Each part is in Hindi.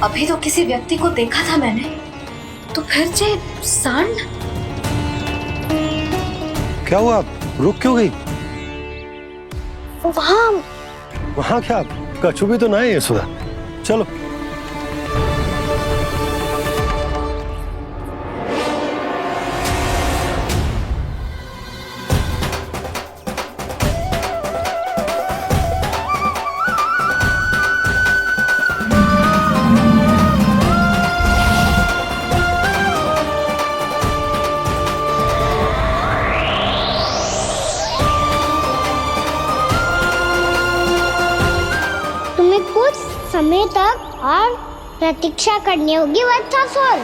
अभी तो किसी व्यक्ति को देखा था मैंने, तो फिर जे सांड। क्या हुआ, रुक क्यों गई? वहाँ क्या, कछु भी तो नहीं है सुधा। चलो। कुछ समय तक और प्रतीक्षा करनी होगी वत्सासुर।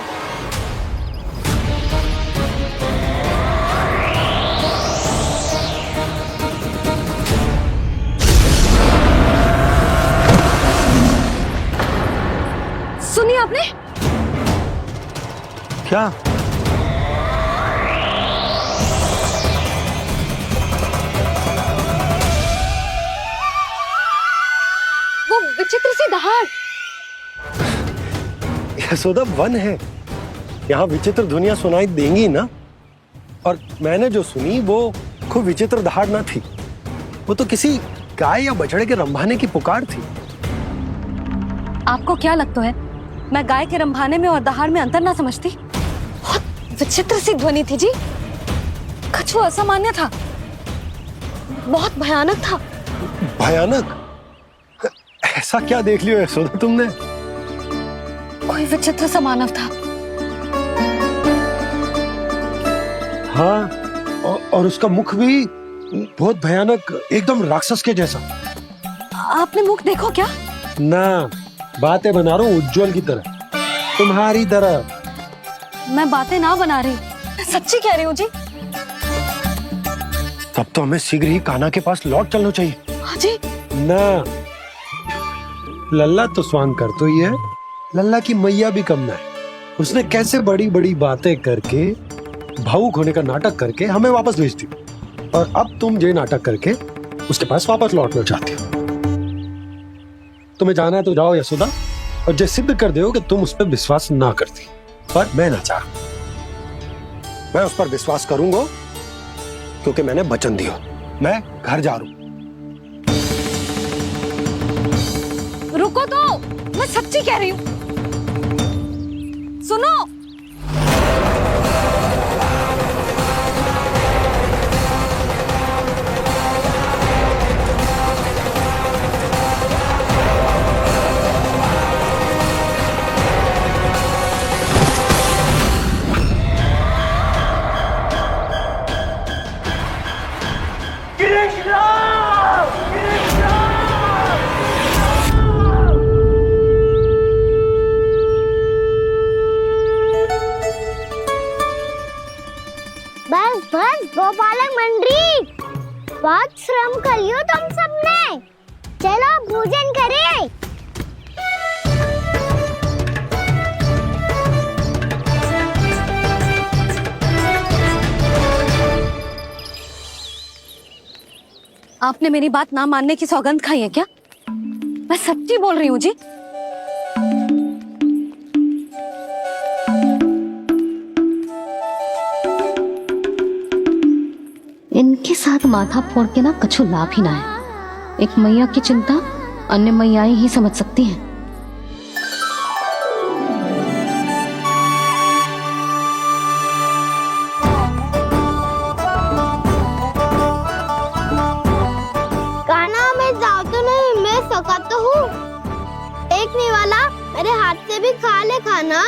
सुनिए आपने क्या? विचित्र सी दहाड़। यशोदा, वन है, यहाँ विचित्र ध्वनियां सुनाई देंगी ना। और मैंने जो सुनी वो खूब विचित्र दहाड़ ना थी, वो तो किसी गाय या बछड़े के रंभाने की पुकार थी। आपको क्या लगता है मैं गाय के रंभाने में और दहाड़ में अंतर ना समझती? बहुत विचित्र सी ध्वनि थी जी। कछु असामान्य था, बहुत भयानक था। भयानक? ऐसा क्या देख लियो यशोदा तुमने? कोई विचित्र सा मानव था। हाँ, और उसका मुख भी बहुत भयानक, एकदम राक्षस के जैसा। आपने मुख देखो क्या? ना, बातें बना रहा हूँ उज्जवल की तरह, तुम्हारी तरह। मैं बातें ना बना रही, मैं सच्ची कह रही हूँ जी। तब तो हमें शीघ्र ही कान्हा के पास लौट चलना चाहिए। हाँ जी। ना, लल्ला तो स्वांग कर तो ही है, लल्ला की मैया भी कम ना है। उसने कैसे बड़ी बड़ी बातें करके, भावुक होने का नाटक करके हमें वापस भेज दी, और अब तुम ये नाटक करके उसके पास वापस लौटना चाहती हो। तुम्हें जाना है तो जाओ यशोदा, और ये सिद्ध कर दो कि तुम उस पर विश्वास ना करती। पर मैं ना चाह, मैं उस पर विश्वास करूंगा क्योंकि मैंने वचन दिया। मैं घर जा रहा हूं। रुको तो, मैं सच्ची कह रही हूँ। सुनो। बस बस गोपालक मंडली, बहुत श्रम कर लियो तुम सबने। चलो भोजन करें। आपने मेरी बात ना मानने की सौगंध खाई है क्या? मैं सच्ची बोल रही हूँ जी। इनके साथ माथा फोड़ के ना कछु लाभ ही ना है। एक मैया की चिंता अन्य मैयाएं ही समझ सकती हैं। कान्हा, मैं जाओ तो नहीं, मैं सका तो हूँ। एक नहीं वाला मेरे हाथ से भी खा ले खाना।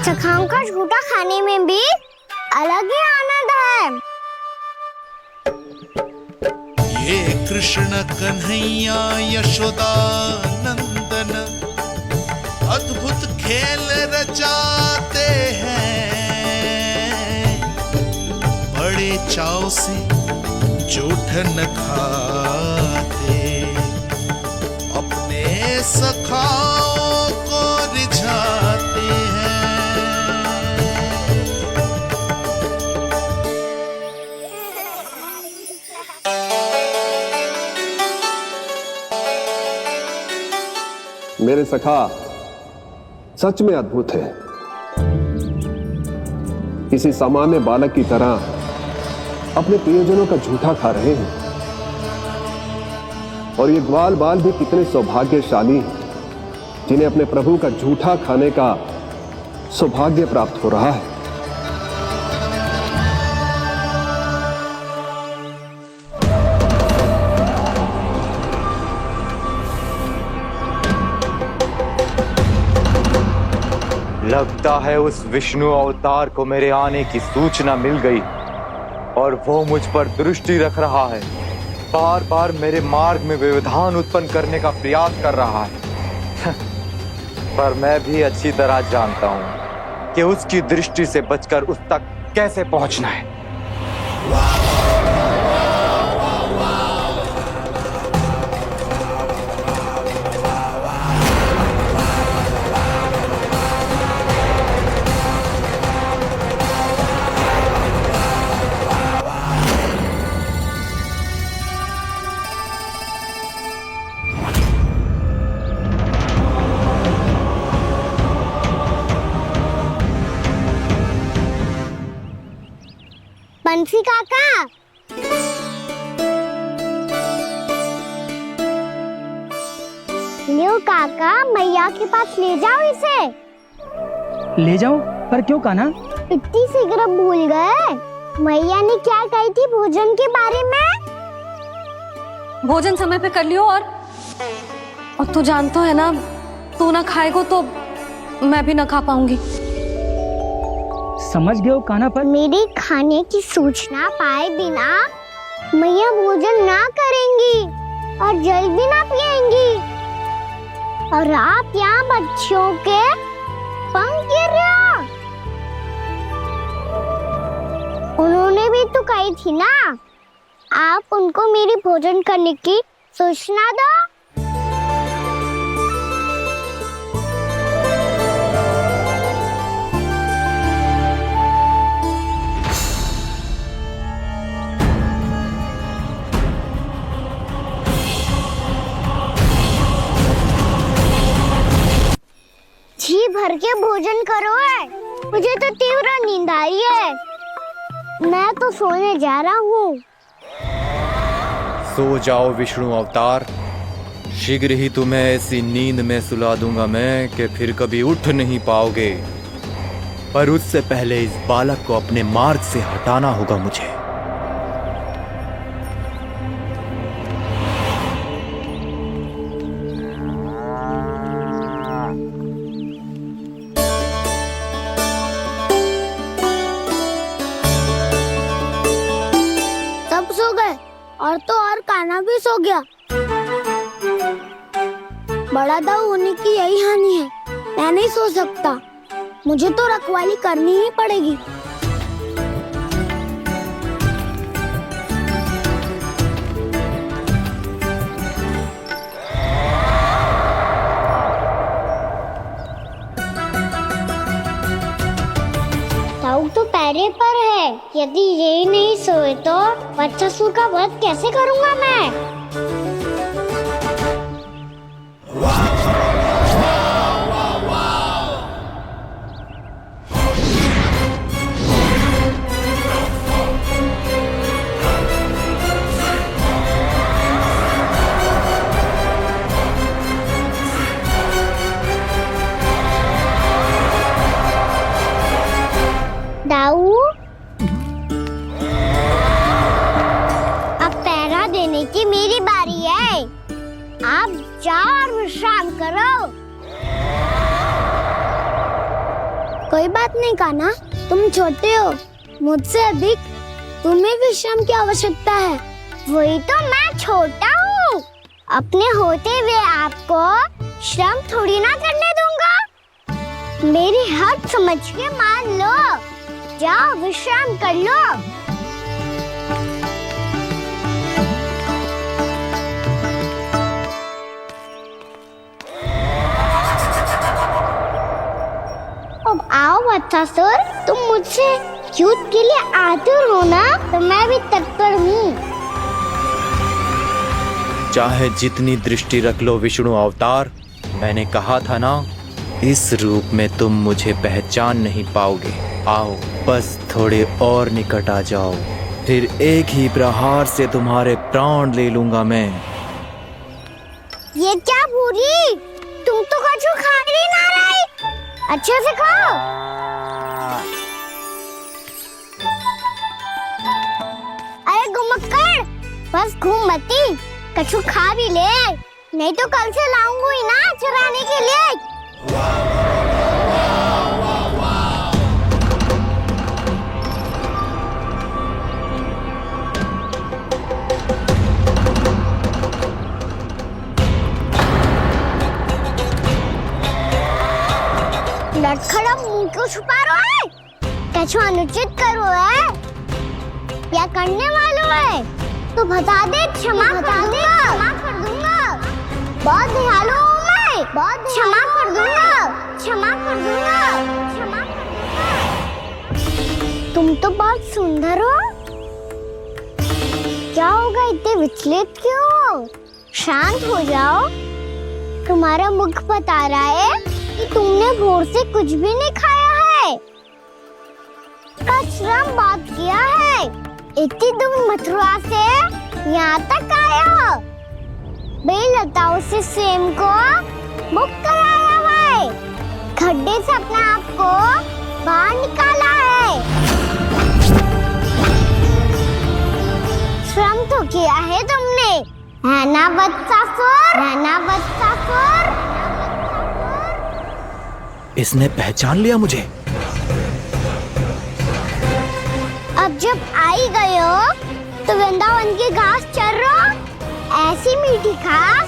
चखाओं का झूठा खाने में भी अलग ही आनंद है। ये कृष्ण कन्हैया यशोदा नंदन अद्भुत खेल रचाते हैं, बड़े चाव से जूठन खाते, अपने सखाओं को रिझाते हैं। मेरे सखा सच में अद्भुत है। किसी सामान्य बालक की तरह अपने प्रियजनों का झूठा खा रहे हैं। और ये ग्वाल बाल भी कितने सौभाग्यशाली हैं जिन्हें अपने प्रभु का झूठा खाने का सौभाग्य प्राप्त हो रहा है। लगता है उस विष्णु अवतार को मेरे आने की सूचना मिल गई और वो मुझ पर दृष्टि रख रहा है। बार बार मेरे मार्ग में व्यवधान उत्पन्न करने का प्रयास कर रहा है। पर मैं भी अच्छी तरह जानता हूं कि उसकी दृष्टि से बचकर उस तक कैसे पहुंचना है। बंसी काका, लियो काका, मैया के पास ले जाओ इसे। ले जाओ? पर क्यों कान्हा? इतनी शीघ्र भूल गए? मैया ने क्या कही थी भोजन के बारे में? भोजन समय पे कर लियो। और तू जानता है ना, तू ना खाएगा तो मैं भी ना खा पाऊंगी। समझ गए हो कान्हा? पर मेरे खाने की सूचना पाए बिना मैया भोजन ना करेंगी और जल भी ना पिएंगी। और आप यहाँ बच्चों के पंख गिर रहे हो। उन्होंने भी तो कही थी ना, आप उनको मेरी भोजन करने की सूचना दो। जी भर के भोजन करो है, मुझे तो तीव्र नींद आई है। मैं तो सोने जा रहा हूँ। सो जाओ विष्णु अवतार, शीघ्र ही तुम्हें ऐसी नींद में सुला दूंगा मैं कि फिर कभी उठ नहीं पाओगे। पर उससे पहले इस बालक को अपने मार्ग से हटाना होगा मुझे। और तो और कान्हा भी सो गया। बड़ा दाऊ होने की यही हानि है। मैं नहीं सो सकता, मुझे तो रखवाली करनी ही पड़ेगी। दाऊ तो पैरे पर है। यदि ये नहीं सोए तो बच्चासुर का वध कैसे करूंगा मैं? दाऊ, अब पहरा देने की मेरी बारी है। आप जाओ और विश्राम करो। कोई बात नहीं कान्हा, तुम छोटे हो, मुझसे अधिक तुम्हें विश्राम की आवश्यकता है। वही तो, मैं छोटा हूँ, अपने होते हुए आपको श्रम थोड़ी ना करने दूंगा। मेरी हद समझ के मान लो। जाओ विश्राम कर लो। अब आओ बच्चासुर, तुम मुझसे युद्ध के लिए आतुर हो ना, तो मैं भी तत्पर हूँ। चाहे जितनी दृष्टि रख लो विष्णु अवतार, मैंने कहा था ना, इस रूप में तुम मुझे पहचान नहीं पाओगे। आओ बस थोड़े और निकट आ जाओ, फिर एक ही प्रहार से तुम्हारे प्राण ले लूंगा मैं। ये क्या पूरी, तुम तो कछु खा ही ना रही, अच्छे से खाओ। अरे घुमक्कड़, बस घूम मती, कछु खा भी ले, नहीं तो कल से लाऊंगी ना चुराने के लिए। लड़खड़ा मुंह क्यों छुपा रहा है? कछु अनुचित करो है या करने वालों है तो बता दे, क्षमा कर दूंगा। बहुत दयालु हूँ मैं, बहुत क्षमा कर दूंगा। तुम तो बहुत सुंदर हो, क्या होगा इतने विचलित क्यों हो? शांत हो जाओ, तुम्हारा मुख बता रहा है कि तुमने भोर से कुछ भी नहीं खाया है, कचरा बात किया है, इतनी दूर मथुरा से यहाँ तक आया हो, बेलताओं से सेम को मुक्त कराया हुआ है, खड्डे से अपने आप को बाहर निकाला है, श्रम तो किया है तुमने, है ना बदसासुर? इसने पहचान लिया मुझे। अब जब आई गए हो तो वृंदावन की घास चर रहो, ऐसी मीठी घास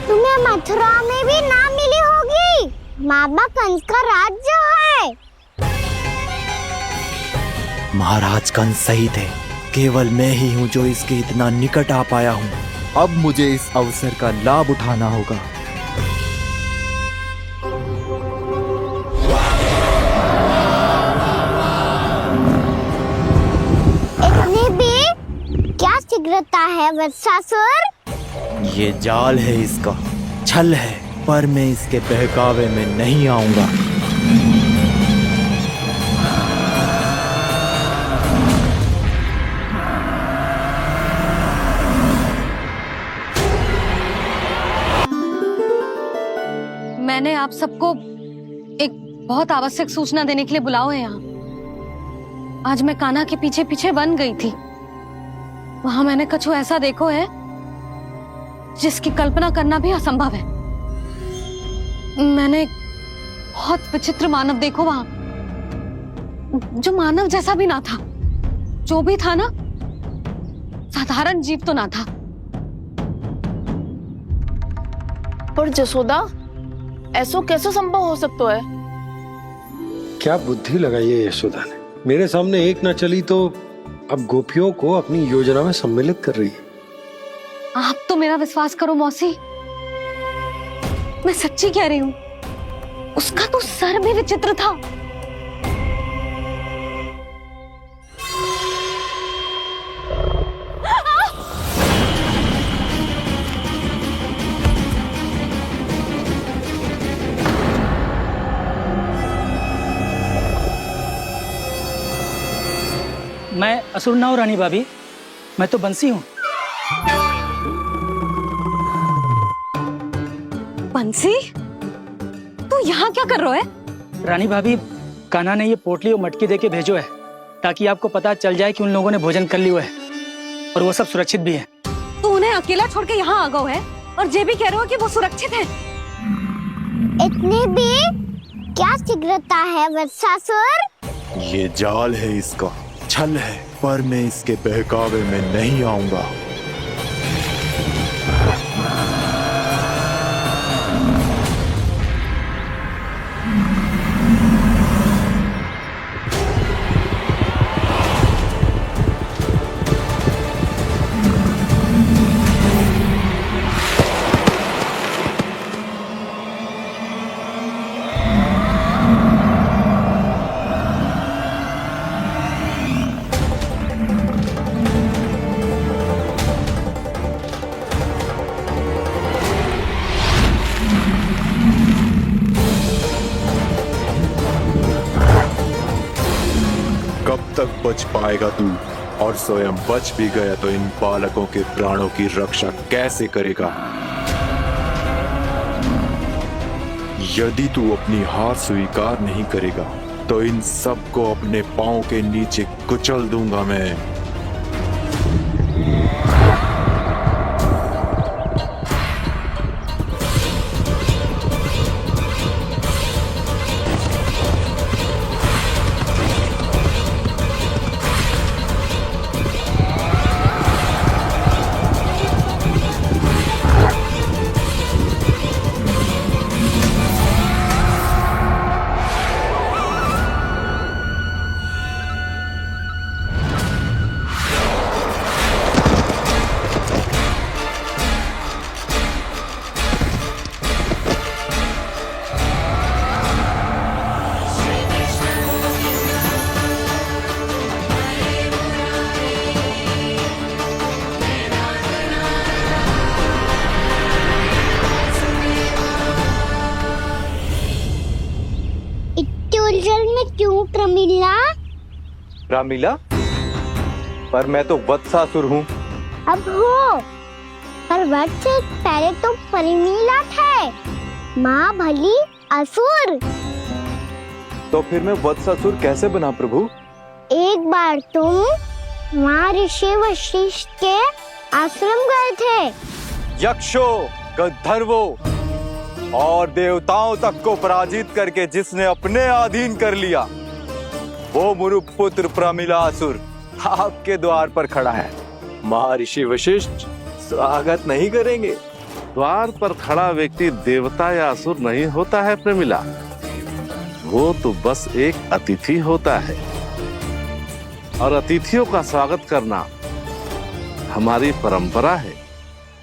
तुम्हें मथुरा में भी ना मिली होगी। मामा कंस का राज्य है। महाराज कंस सही थे, केवल मैं ही हूँ जो इसके इतना निकट आ पाया हूँ। अब मुझे इस अवसर का लाभ उठाना होगा। इतनी भी क्या शीघ्रता है वत्सासुर? ये जाल है इसका, छल है, पर मैं इसके बहकावे में नहीं आऊंगा। मैंने आप सबको एक बहुत आवश्यक सूचना देने के लिए बुलाओ है यहाँ। आज मैं कान्हा के पीछे पीछे बन गई थी, वहां मैंने कछु ऐसा देखो है जिसकी कल्पना करना भी असंभव है। मैंने बहुत विचित्र मानव देखो वहां, जो मानव जैसा भी ना था, जो भी था ना साधारण जीव तो ना था। पर जसोदा, ऐसो कैसे संभव हो सकता है? क्या बुद्धि लगाई है यशोदा ने, मेरे सामने एक ना चली तो अब गोपियों को अपनी योजना में सम्मिलित कर रही है। आप तो मेरा विश्वास करो मौसी, मैं सच्ची कह रही हूँ, उसका तो सर भी विचित्र था। मैं असुर ना हूँ रानी भाभी, मैं तो बंसी हूँ। बंसी, तू यहाँ क्या कर रहा है? रानी भाभी, कान्हा ने ये पोटली और मटकी देके भेजो है ताकि आपको पता चल जाए कि उन लोगों ने भोजन कर लिया है और वो सब सुरक्षित भी है। तू उन्हें अकेला छोड़ के यहाँ आ गए है और ये भी कह रहे हो कि वो सुरक्षित है। इतनी भी क्या शीघ्रता है वत्सासुर? ये जाल है इसका, छल है, पर मैं इसके बहकावे में नहीं आऊंगा। कब तक बच पाएगा तू? और स्वयं बच भी गया तो इन बालकों के प्राणों की रक्षा कैसे करेगा? यदि तू अपनी हार स्वीकार नहीं करेगा तो इन सबको अपने पांव के नीचे कुचल दूंगा मैं। उलझन में क्यों प्रमिला? रामीला, पर मैं तो वत्सासुर हूँ। अब हो, पर वत्स से पहले तो प्रमिला थे, माँ भली असुर। तो फिर मैं वत्सासुर कैसे बना प्रभु? एक बार तुम माँ ऋषि वशिष्ठ के आश्रम गए थे। यक्षो, गंधर्वों और देवताओं तक को पराजित करके जिसने अपने अधीन कर लिया, वो मुरुपुत्र प्रमिलासुर आपके द्वार पर खड़ा है। महर्षि वशिष्ठ स्वागत नहीं करेंगे? द्वार पर खड़ा व्यक्ति देवता या असुर नहीं होता है प्रमिला, वो तो बस एक अतिथि होता है, और अतिथियों का स्वागत करना हमारी परंपरा है।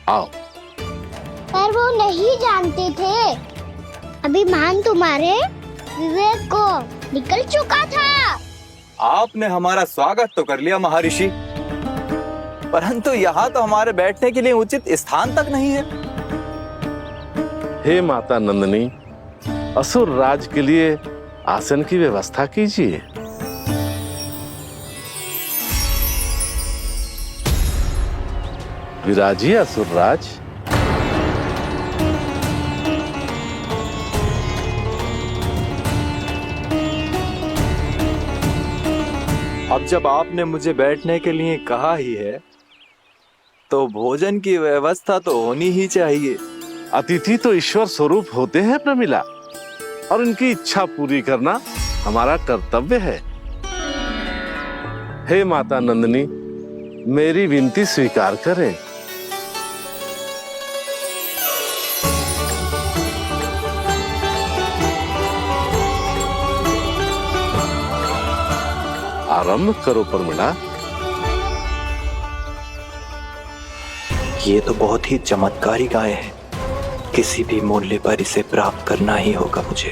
आओ। पर वो नहीं जानते थे, अभिमान तुम्हारे विवेक को निकल चुका था। आपने हमारा स्वागत तो कर लिया महर्षि, परंतु यहाँ तो हमारे बैठने के लिए उचित स्थान तक नहीं है। हे माता नंदिनी, असुर राज के लिए आसन की व्यवस्था कीजिए। विराजिए असुर राज। अब जब आपने मुझे बैठने के लिए कहा ही है, तो भोजन की व्यवस्था तो होनी ही चाहिए। अतिथि तो ईश्वर स्वरूप होते हैं प्रमिला, और उनकी इच्छा पूरी करना हमारा कर्तव्य है। हे माता नंदिनी, मेरी विनती स्वीकार करें। आरंभ करो प्रमिला। ये तो बहुत ही चमत्कारी गाय है, किसी भी मूल्य पर इसे प्राप्त करना ही होगा मुझे।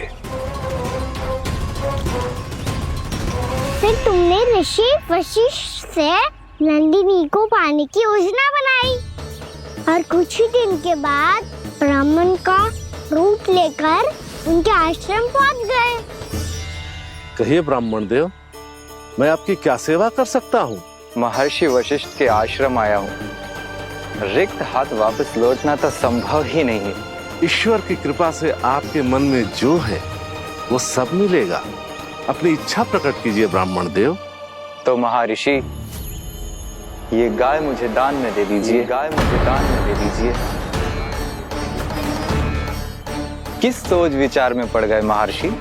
फिर तुमने ऋषि वशिष्ठ से नंदिनी को पाने की योजना बनाई, और कुछ ही दिन के बाद ब्राह्मण का रूप लेकर उनके आश्रम पहुंच गए। कहिए ब्राह्मण देव, मैं आपकी क्या सेवा कर सकता हूँ? महर्षि वशिष्ठ के आश्रम आया हूँ, रिक्त हाथ वापस लौटना तो संभव ही नहीं है। ईश्वर की कृपा से आपके मन में जो है वो सब मिलेगा। अपनी इच्छा प्रकट कीजिए ब्राह्मण देव। तो महर्षि, ये गाय मुझे दान में दे दीजिए। गाय मुझे दान में दे दीजिए। किस सोच विचार में पड़ गए महर्षि?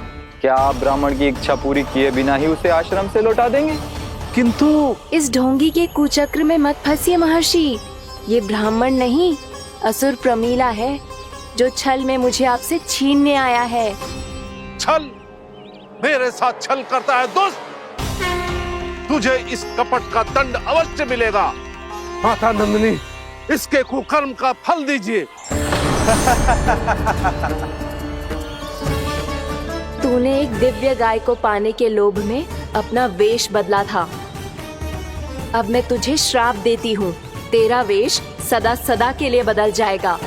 क्या आप ब्राह्मण की इच्छा पूरी किए बिना ही उसे आश्रम से लौटा देंगे? किंतु इस ढोंगी के कुचक्र में मत फंसिए महर्षि। ये ब्राह्मण नहीं, असुर प्रमिला है, जो छल में मुझे आपसे छीनने आया है। छल? मेरे साथ छल करता है दुष्ट? तुझे इस कपट का दंड अवश्य मिलेगा। माता नंदिनी, इसके कुकर्म का फल दीजिए। तूने एक दिव्य गाय को पाने के लोभ में अपना वेश बदला था। अब मैं तुझे श्राप देती हूँ, तेरा वेश सदा सदा के लिए बदल जाएगा।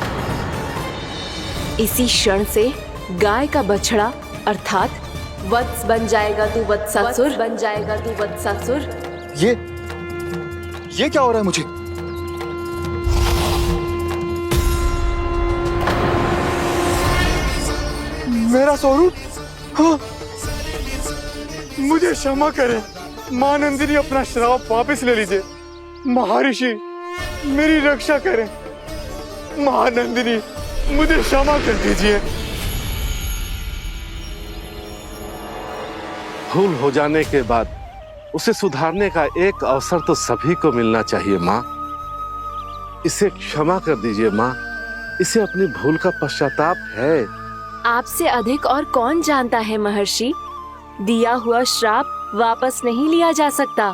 इसी क्षण से गाय का बछड़ा अर्थात वत्स बन जाएगा तू वत्सासुर, बन जाएगा तू वत्सासुर। ये क्या हो रहा है मुझे? मेरा स्वरूप? हाँ। मुझे क्षमा करें मां नंदिनी, अपना श्राप वापस ले लीजिए। महर्षि मेरी रक्षा करें। महानंदिनी मुझे क्षमा कर दीजिए। भूल हो जाने के बाद उसे सुधारने का एक अवसर तो सभी को मिलना चाहिए माँ। इसे क्षमा कर दीजिए माँ, इसे अपनी भूल का पश्चाताप है। आपसे अधिक और कौन जानता है महर्षि, दिया हुआ श्राप वापस नहीं लिया जा सकता।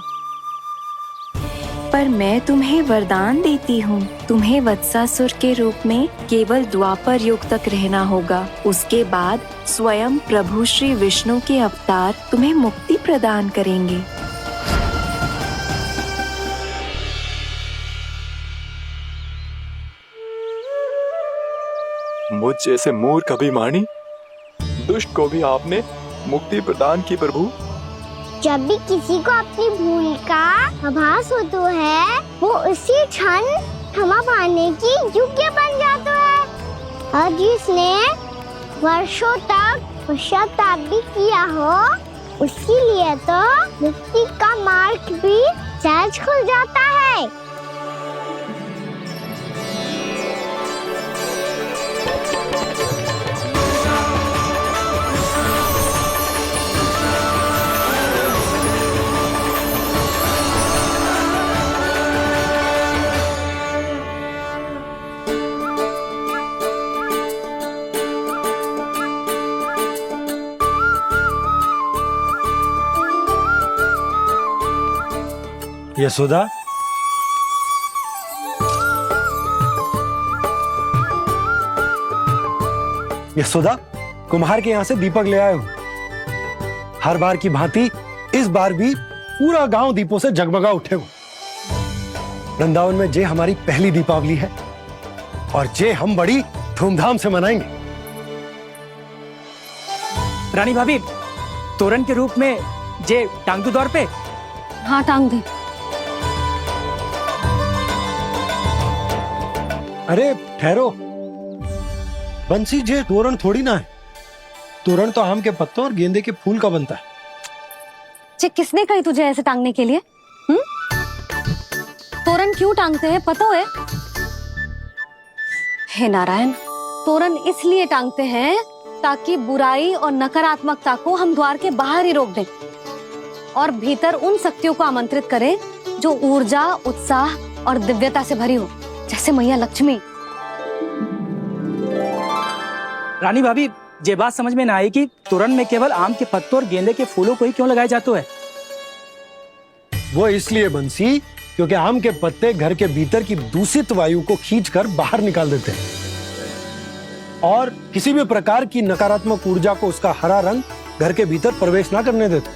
पर मैं तुम्हें वरदान देती हूँ, तुम्हें वत्सासुर के रूप में केवल द्वापर युग तक रहना होगा। उसके बाद स्वयं प्रभु श्री विष्णु के अवतार तुम्हें मुक्ति प्रदान करेंगे। मुझ जैसे मूर्ख अभिमानी दुष्ट को भी आपने मुक्ति प्रदान की प्रभु। जब भी किसी को अपनी भूल का आभास होता है, वो उसी क्षण क्षमा पाने की योग्य बन जाता है। और जिसने वर्षों तक पश्चाताप भी किया हो, उसके लिए तो मुक्ति का मार्ग भी सहज खुल जाता है। यशोदा, यशोदा, कुम्हार के यहाँ से दीपक ले आए हूं। हर बार की भांति इस बार भी पूरा गांव दीपों से जगमगा उठे हो। वृंदावन में जे हमारी पहली दीपावली है और जे हम बड़ी धूमधाम से मनाएंगे। रानी भाभी, तोरण के रूप में जे टांग दो दौर पे। हाँ टांग दे। अरे ठहरो, बंसी जे तोरण थोड़ी ना है। तोरण तो आम के पत्तों और गेंदे के फूल का बनता है। जे किसने कही तुझे ऐसे टांगने के लिए? तोरण क्यों टांगते हैं पता है? हे नारायण, तोरण इसलिए टांगते हैं ताकि बुराई और नकारात्मकता को हम द्वार के बाहर ही रोक दें और भीतर उन शक्तियों को आमंत्रित करें जो ऊर्जा, उत्साह और दिव्यता से भरी हो, जैसे मैया लक्ष्मी। रानी भाभी, ये बात समझ में ना आई कि तोरण में केवल आम के पत्तों और गेंदे के फूलों को ही क्यों लगाया जाता है? वो इसलिए बंसी, क्योंकि आम के पत्ते घर के भीतर की दूषित वायु को खींचकर बाहर निकाल देते हैं और किसी भी प्रकार की नकारात्मक ऊर्जा को उसका हरा रंग घर के भीतर प्रवेश ना करने देते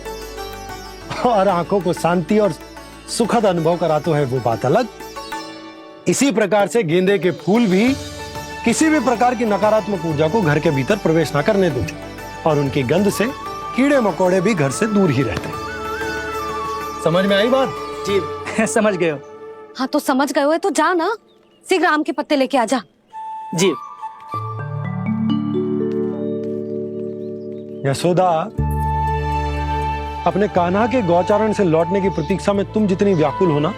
और आंखों को शांति और सुखद अनुभव कराते है, वो बात अलग। इसी प्रकार से गेंदे के फूल भी किसी भी प्रकार की नकारात्मक ऊर्जा को घर के भीतर प्रवेश ना करने देते और उनकी गंध से कीड़े मकोड़े भी घर से दूर ही रहते हैं। समझ में आई बात? जी समझ गए हो। हाँ तो समझ गए हो तो जा ना, शीघ्र आम के पत्ते लेके आजा। जी। यशोदा, अपने कान्हा के गौचारण से लौटने की प्रतीक्षा में तुम जितनी व्याकुल हो ना,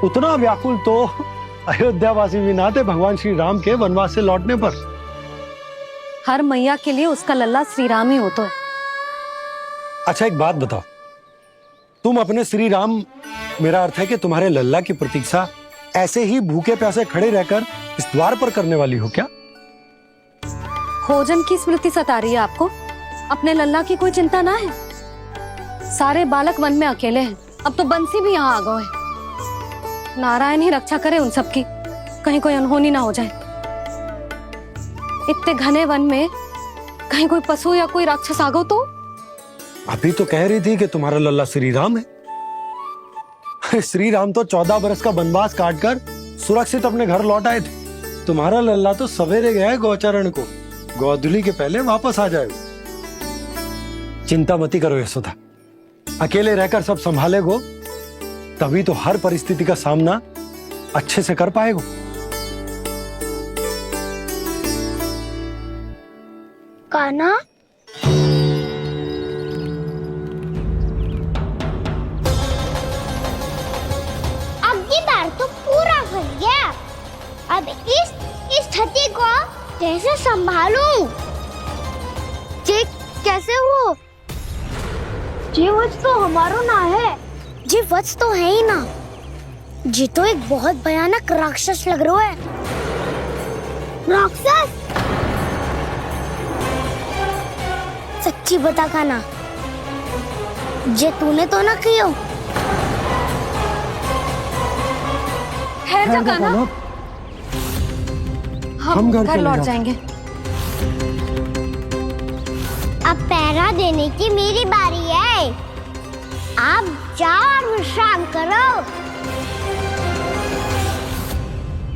उतना व्याकुल तो अयोध्यावासी भी ना थे भगवान श्री राम के वनवास से लौटने पर। हर मैया के लिए उसका लल्ला श्री राम ही होता है। अच्छा एक बात बताओ, तुम अपने श्री राम, मेरा अर्थ है कि तुम्हारे लल्ला की प्रतीक्षा ऐसे ही भूखे प्यासे खड़े रहकर इस द्वार पर करने वाली हो क्या? भोजन की स्मृति सता रही है आपको? अपने लल्ला की कोई चिंता ना है। सारे बालक वन में अकेले हैं, अब तो बंसी भी यहाँ आ गए हैं। नारायण ही रक्षा करे उन सबकी, कहीं कोई अनहोनी ना हो जाए। इतने घने वन में कहीं कोई पशु या कोई राक्षस आ गो तो? अभी तो कह रही थी कि तुम्हारा लल्ला श्री राम है। श्री राम तो 14 बरस का वनवास काटकर सुरक्षित अपने घर लौट आए थे। तुम्हारा लल्ला तो सवेरे गया है गौचरण को, गोधूली के पहले वापस आ जाएगा। चिंता मती करो यशोदा, अकेले रहकर सब संभालेगो तभी तो हर परिस्थिति का सामना अच्छे से कर पाएगो। कान्हा, अब की बार तो पूरा फंस गया। अब इस स्थिति को कैसे संभालूं? जी कैसे हो? जी वत्स तो हमारो ना है। जी वत्स तो है ही ना। जी तो एक बहुत भयानक राक्षस लग रहा है। राक्षस? सच्ची बता कान्हा, जे तूने तो ना कियो? ठहर जा कान्हा, हम घर लौट जाएंगे। अब पहरा देने की मेरी बारी है। आप जाओ और विश्राम करो।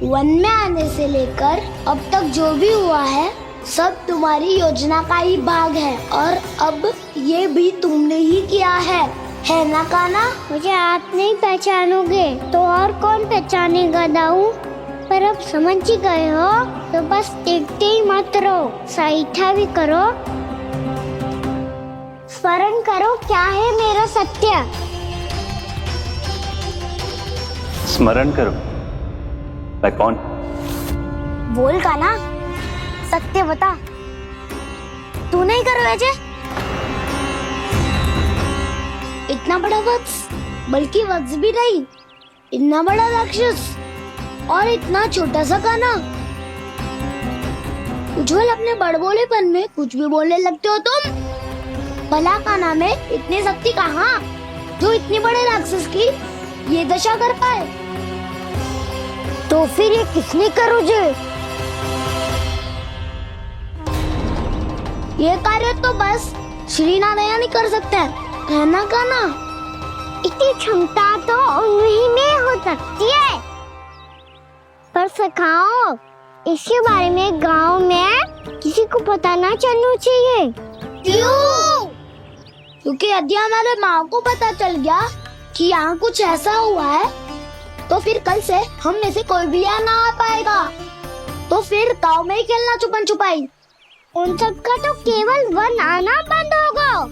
वन में आने से लेकर अब तक जो भी हुआ है सब तुम्हारी योजना का ही भाग है, और अब ये भी तुमने ही किया है ना कान्हा? मुझे आप नहीं पहचानोगे तो और कौन पहचानेगा दाऊ? पर अब समझ ही गए हो तो बस देखते ही मत रहो, सहीठा भी करो। स्मरण करो क्या है मेरा सत्य। स्मरण करो? मैं कौन? बोल कान्हा, सत्य बता। तू नहीं करो अजय? इतना बड़ा वत्स, बल्कि वत्स भी नहीं, इतना बड़ा राक्षस और इतना छोटा सा कान्हा। उज्जवल अपने बड़बोलेपन में कुछ भी बोलने लगते हो तुम। भला कान्हा में इतनी शक्ति कहाँ जो इतनी बड़े राक्षस की ये दशा कर पाए? तो फिर ये किसने करो जे? ये कार्य तो बस श्री नारायण ही कर सकते हैं, है ना कान्हा? इतनी क्षमता तो उन्हीं में हो सकती है, पर सिखाओ इसके बारे में गांव में किसी को पता ना चलना चाहिए। क्यों? क्योंकि यदि हमारे माँ को पता चल गया कि यहाँ कुछ ऐसा हुआ है तो फिर कल से हम में से कोई भी यहाँ ना आ पाएगा। तो फिर गाँव में ही खेलना छुपन छुपाई। उन सबका तो केवल वन आना बंद होगा।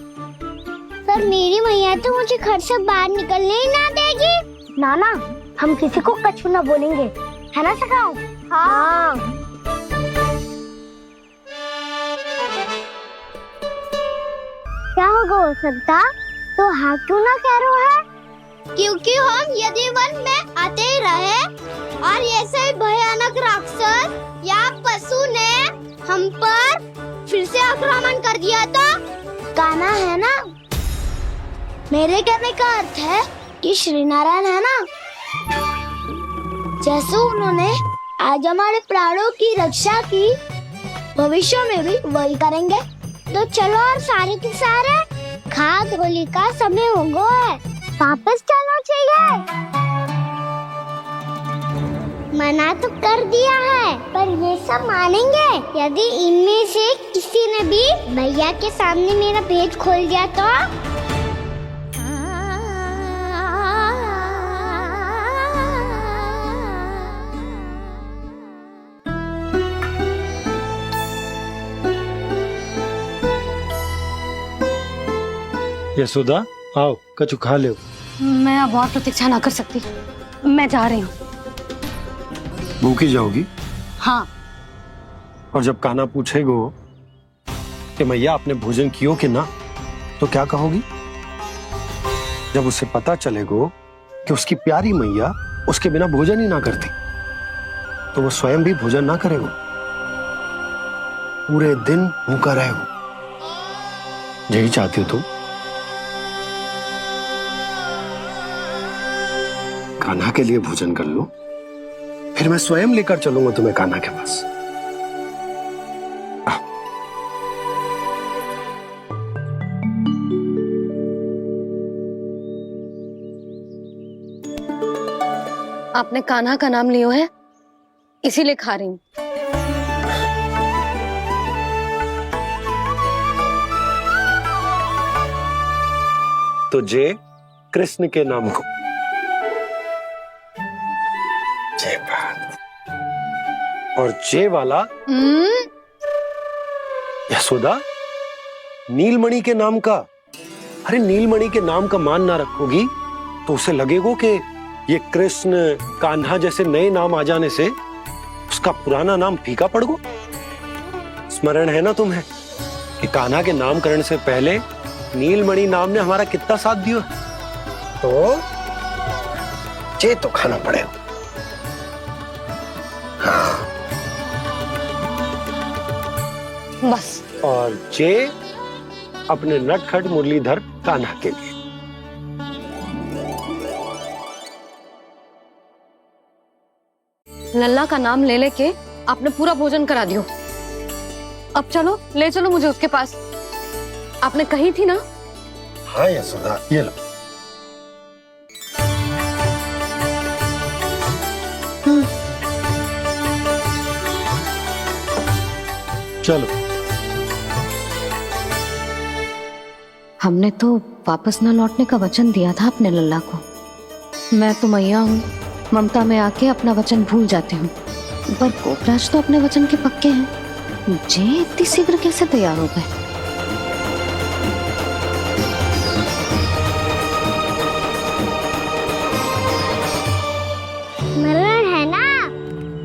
पर मेरी मैया तो मुझे घर से बाहर निकलने ही ना देगी। नाना, हम किसी को कछु ना बोलेंगे, है ना सखाओ? हाँ। क्या होगा हो सकता? तो हाँ क्यों ना कह रहा है? क्योंकि हम यदि वन में आते ही रहे और ऐसे भयानक राक्षस या पशु ने हम पर फिर से आक्रमण कर दिया तो कान्हा, है ना? मेरे कहने का अर्थ है कि श्री नारायण है ना, जैसे उन्होंने आज हमारे प्राणों की रक्षा की, भविष्य में भी वही करेंगे। तो चलो और सारे के सारे खाद होली का समय हो गया है, वापस चलो चाहिए। मना तो कर दिया है, पर ये सब मानेंगे यदि इनमें से किसी ने भी भैया के सामने मेरा भेद खोल दिया तो? यशोदा, आओ कछु खा ले। मैं अब और प्रतीक्षा ना कर सकती, मैं जा रही हूँ। भूखी जाओगी? हाँ। और जब कान्हा पूछेगो कि मैया आपने भोजन कियो कि ना, तो क्या कहोगी? जब उसे पता चलेगो कि उसकी प्यारी मैया उसके बिना भोजन ही ना करती, तो वो स्वयं भी भोजन ना करेगो, पूरे दिन भूखा रहेगो। यही चाहती हो तुम? कान्हा के लिए भोजन कर लो, फिर मैं स्वयं लेकर चलूंगा तुम्हें कान्हा के पास। आपने कान्हा का नाम लियो है, इसीलिए खा रही हूँ। तो जे कृष्ण के नाम को। जे बात। और जे वाला यशोदा नीलमणि के नाम का। अरे नीलमणि के नाम का मान ना रखोगी तो उसे लगेगा कि ये कृष्ण कान्हा जैसे नए नाम आ जाने से उसका पुराना नाम फीका पड़ गो। स्मरण है ना तुम्हें कि कान्हा के नामकरण से पहले नीलमणि नाम ने हमारा कितना साथ दिया। तो जे तो खाना पड़ेगा। हाँ। बस। और जे अपने नटखट मुरलीधर कान्हा के लिए। लल्ला का नाम ले लेके आपने पूरा भोजन करा दियो। अब चलो, ले चलो मुझे उसके पास। आपने कही थी ना। हाँ यशोदा, ये लो। चलो। हमने तो वापस न लौटने का वचन दिया था अपने लल्ला को। मैं तो मैया हूँ, ममता में आके अपना वचन भूल जाती हूँ, पर गोपराज तो अपने वचन के पक्के हैं। जे इतनी शीघ्र कैसे तैयार हो गए? मरण है ना,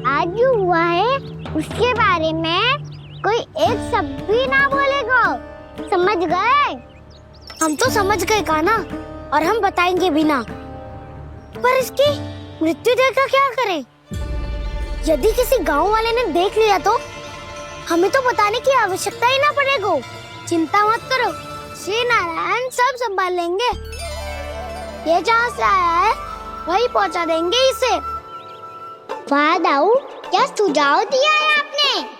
आज जो हुआ है उसके बारे में कोई एक शब्द भी ना बोलेगा। समझ गए? हम तो समझ गए कान्हा, और हम बताएंगे भी ना। पर इसकी मृत्यु देखकर क्या करें? यदि किसी गांव वाले ने देख लिया तो हमें तो बताने की आवश्यकता ही ना पड़ेगा। चिंता मत करो, श्री नारायण सब संभाल लेंगे। ये जहाँ से आया है वही पहुँचा देंगे इसे। वाह दाऊ, क्या सुझाव दिया है आपने।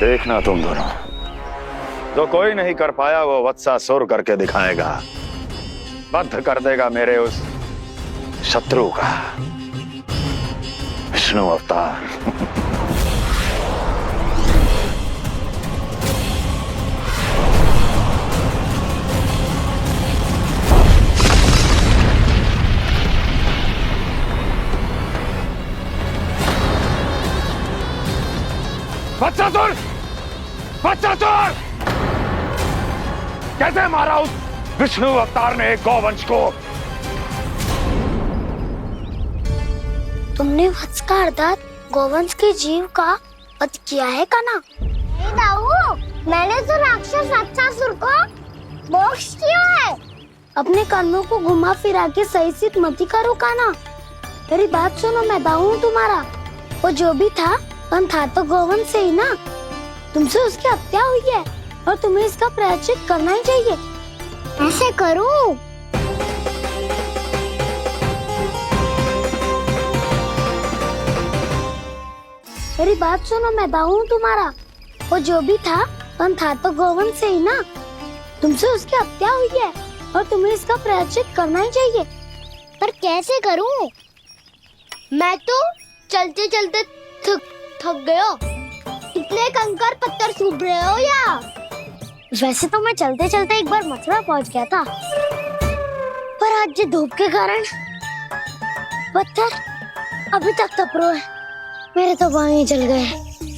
देखना तुम दोनों, जो कोई नहीं कर पाया वो वत्सासुर करके दिखाएगा। बद्ध कर देगा मेरे उस शत्रु का विष्णु अवतार। वत्सासुर! वत्सासुर! कैसे मारा उस विष्णु अवतार ने एक गौवंश को? तुमने वत्स का अर्थात गौवंश के जीव का वध किया है कान्हा। नहीं दाऊ, मैंने तो राक्षस वत्सासुर को मोक्ष किया है। अपने कर्मों को घुमा फिरा के सही सिद्ध मत करो कान्हा। मेरी बात सुनो, मैं दाऊ हूँ तुम्हारा। वो जो भी था पर था तो गौवंश से ही ना। तुमसे उसकी हत्या हुई है और तुम्हें इसका प्रायश्चित करना ही चाहिए। ऐसे करूं? मेरी बात सुनो, मैं दाऊ हूँ तुम्हारा। वो जो भी था पर था तो गौवंश से ही ना। तुमसे उसकी हत्या हुई है और तुम्हें इसका प्रायश्चित करना ही चाहिए। पर कैसे करूं? मैं तो चलते चलते थक गया। इतने कंकर पत्थर सूख रहे हो या? वैसे तो मैं चलते चलते एक बार मथुरा पहुंच गया था, पर आज ये धूप के कारण पत्थर अभी तक तप रहे हैं। मेरे तो बाएं ही जल गए।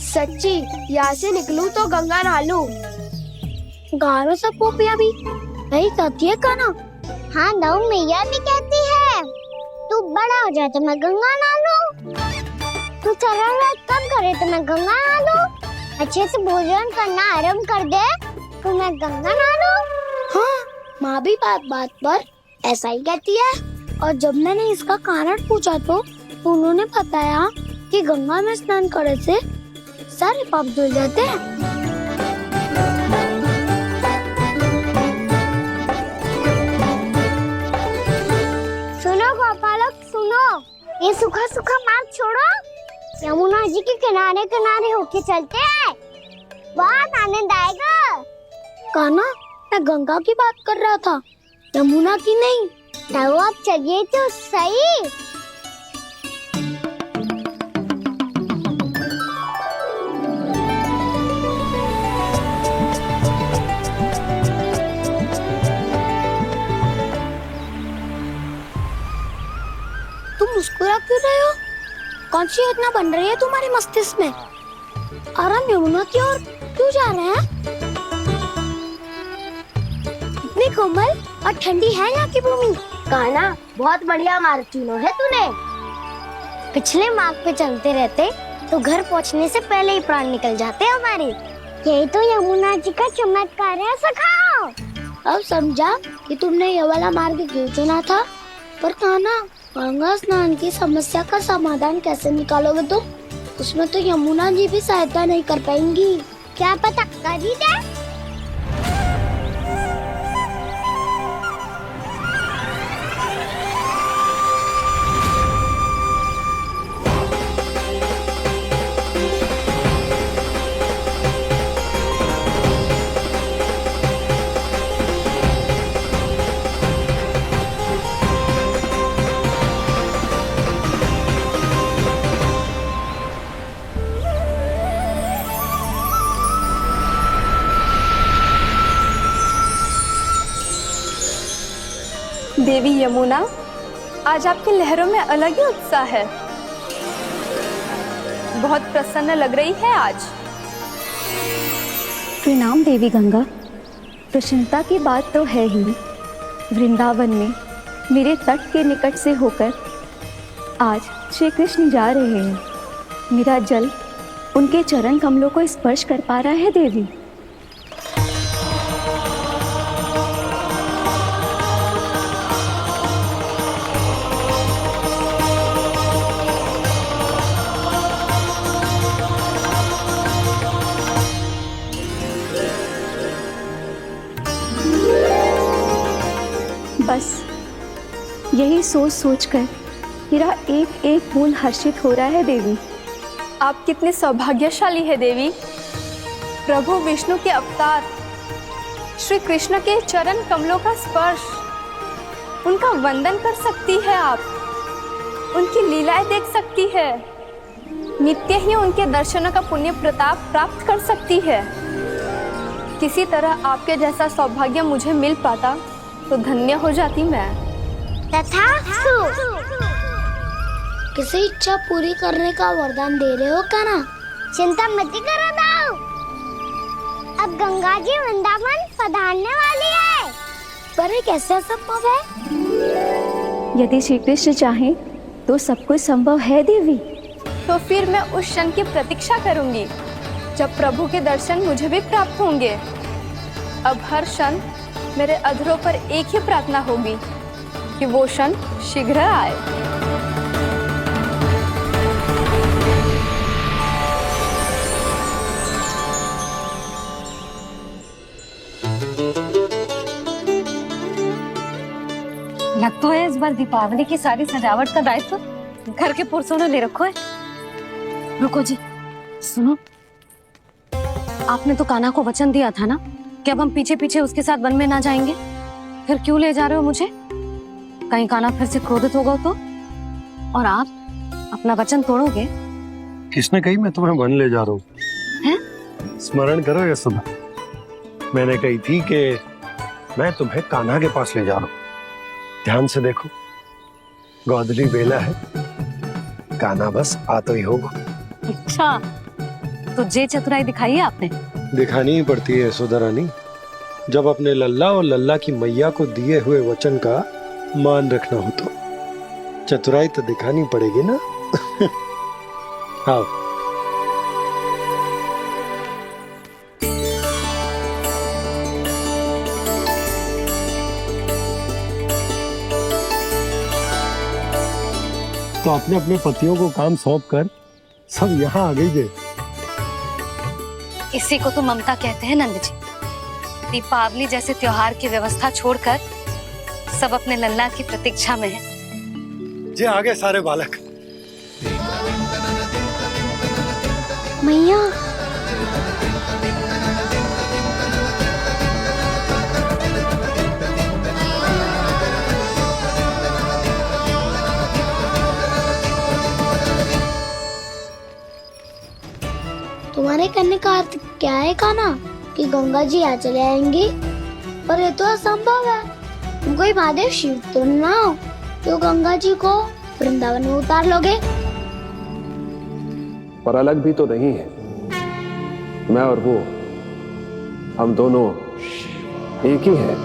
सच्ची, यहाँ से निकलूं तो गंगा नहा लूं। गारो सब पोपिया भी यही कहती है कान्हा। हाँ दाऊ, मैया भी कहती है तू बड़ा हो जाए तो मैं गंगा नहा लूं, तू शरारत कम करे तो मैं गंगा नहा लूं, अच्छे से भोजन करना आरंभ कर दे तो मैं गंगा नहा लूं। हाँ, माँ भी बात बात पर ऐसा ही कहती है। और जब मैंने इसका कारण पूछा तो उन्होंने बताया कि गंगा में स्नान करने से सारे पाप धुल जाते हैं। सुनो गोपालक, सुनो, ये सूखा सूखा मार्ग छोड़ो, यमुना जी के किनारे किनारे होके चलते हैं, बहुत आनंद आएगा। कान्हा, मैं गंगा की बात कर रहा था, यमुना की नहीं। तो आप चलिए तो सही। तुम मुस्कुरा क्यों रहे हो? कौन सी योजना बन रही है तुम्हारे मस्तिष्क में? और हम यमुना की ओर क्यों जा रहे हैं? इतनी कोमल और ठंडी है यहाँ की भूमि। कान्हा, बहुत बढ़िया मार्ग चुना है तूने। पिछले मार्ग पे चलते रहते तो घर पहुँचने से पहले ही प्राण निकल जाते हमारे। यही तो यमुना जी का चमत्कार है सखा। अब समझा कि तुमने ये वाला मार्ग क्यों चुना था। पर कान्हा, गंगा स्नान की समस्या का समाधान कैसे निकालोगे तुम? उसमें तो यमुना जी भी सहायता नहीं कर पाएंगी। क्या पता कर ही दे। देवी यमुना, आज आपकी लहरों में अलग ही उत्साह है। बहुत प्रसन्न लग रही है आज। प्रणाम देवी गंगा। प्रसन्नता की बात तो है ही। वृंदावन में मेरे तट के निकट से होकर आज श्री कृष्ण जा रहे हैं। मेरा जल उनके चरण कमलों को स्पर्श कर पा रहा है देवी। बस यही सोच सोचकर मेरा एक एक बूंद हर्षित हो रहा है देवी। आप कितने सौभाग्यशाली है देवी। प्रभु विष्णु के अवतार श्री कृष्ण के चरण कमलों का स्पर्श, उनका वंदन कर सकती है आप, उनकी लीलाएं देख सकती है, नित्य ही उनके दर्शनों का पुण्य प्रताप प्राप्त कर सकती है। किसी तरह आपके जैसा सौभाग्य मुझे मिल पाता तो धन्य हो जाती मैं। तथास्तु। किसी इच्छा पूरी करने का वरदान दे रहे हो कान्हा? चिंता मत करो दाऊ। अब गंगा जी वृंदावन पधारने वाली है। पर ये कैसे संभव है? यदि श्री कृष्ण चाहे तो सब कुछ संभव है देवी। तो फिर मैं उस क्षण की प्रतीक्षा करूंगी जब प्रभु के दर्शन मुझे भी प्राप्त होंगे। अब हर क्षण मेरे अधरों पर एक ही प्रार्थना होगी कि वो क्षण शीघ्र आए। लग तो है इस बार दीपावली की सारी सजावट का दायित्व घर के पुरुषों ने ले रखो है। रुको जी, सुनो, आपने तो कान्हा को वचन दिया था ना कि अब हम पीछे पीछे उसके साथ वन में ना जाएंगे। फिर क्यों ले जा रहे हो मुझे? कहीं कान्हा फिर से क्रोधित होगा तो? और आप अपना वचन तोड़ोगे? किसने कही मैं तुम्हें वन ले जा रहा हूँ? स्मरण करो यशोदा, मैंने कही थी कि मैं तुम्हें कान्हा के पास ले जा रहा हूँ। ध्यान से देखो, गोधली बेला है, कान्हा बस आ तो ही होगा। अच्छा, तो जे चतुराई दिखाई है आपने? दिखानी ही पड़ती है यशोदा रानी, जब अपने लल्ला और लल्ला की मैया को दिए हुए वचन का मान रखना हो तो चतुराई तो दिखानी पड़ेगी ना। आओ। तो अपने अपने पतियों को काम सौंप कर सब यहाँ आ गई थे। इसी को तो ममता कहते हैं नंद जी। दीपावली जैसे त्योहार की व्यवस्था छोड़कर सब अपने लल्ला की प्रतीक्षा में हैं। जे आगे सारे बालक। मैया, तुम्हारे कहने का अर्थ क्या है कान्हा? कि गंगा जी यहाँ चले आएंगी? पर ये तो असंभव है। तुम कोई महादेव शिव तो ना हो जो गंगा जी को वृंदावन में उतार लोगे? पर अलग भी तो नहीं है। मैं और वो, हम दोनों एक ही हैं।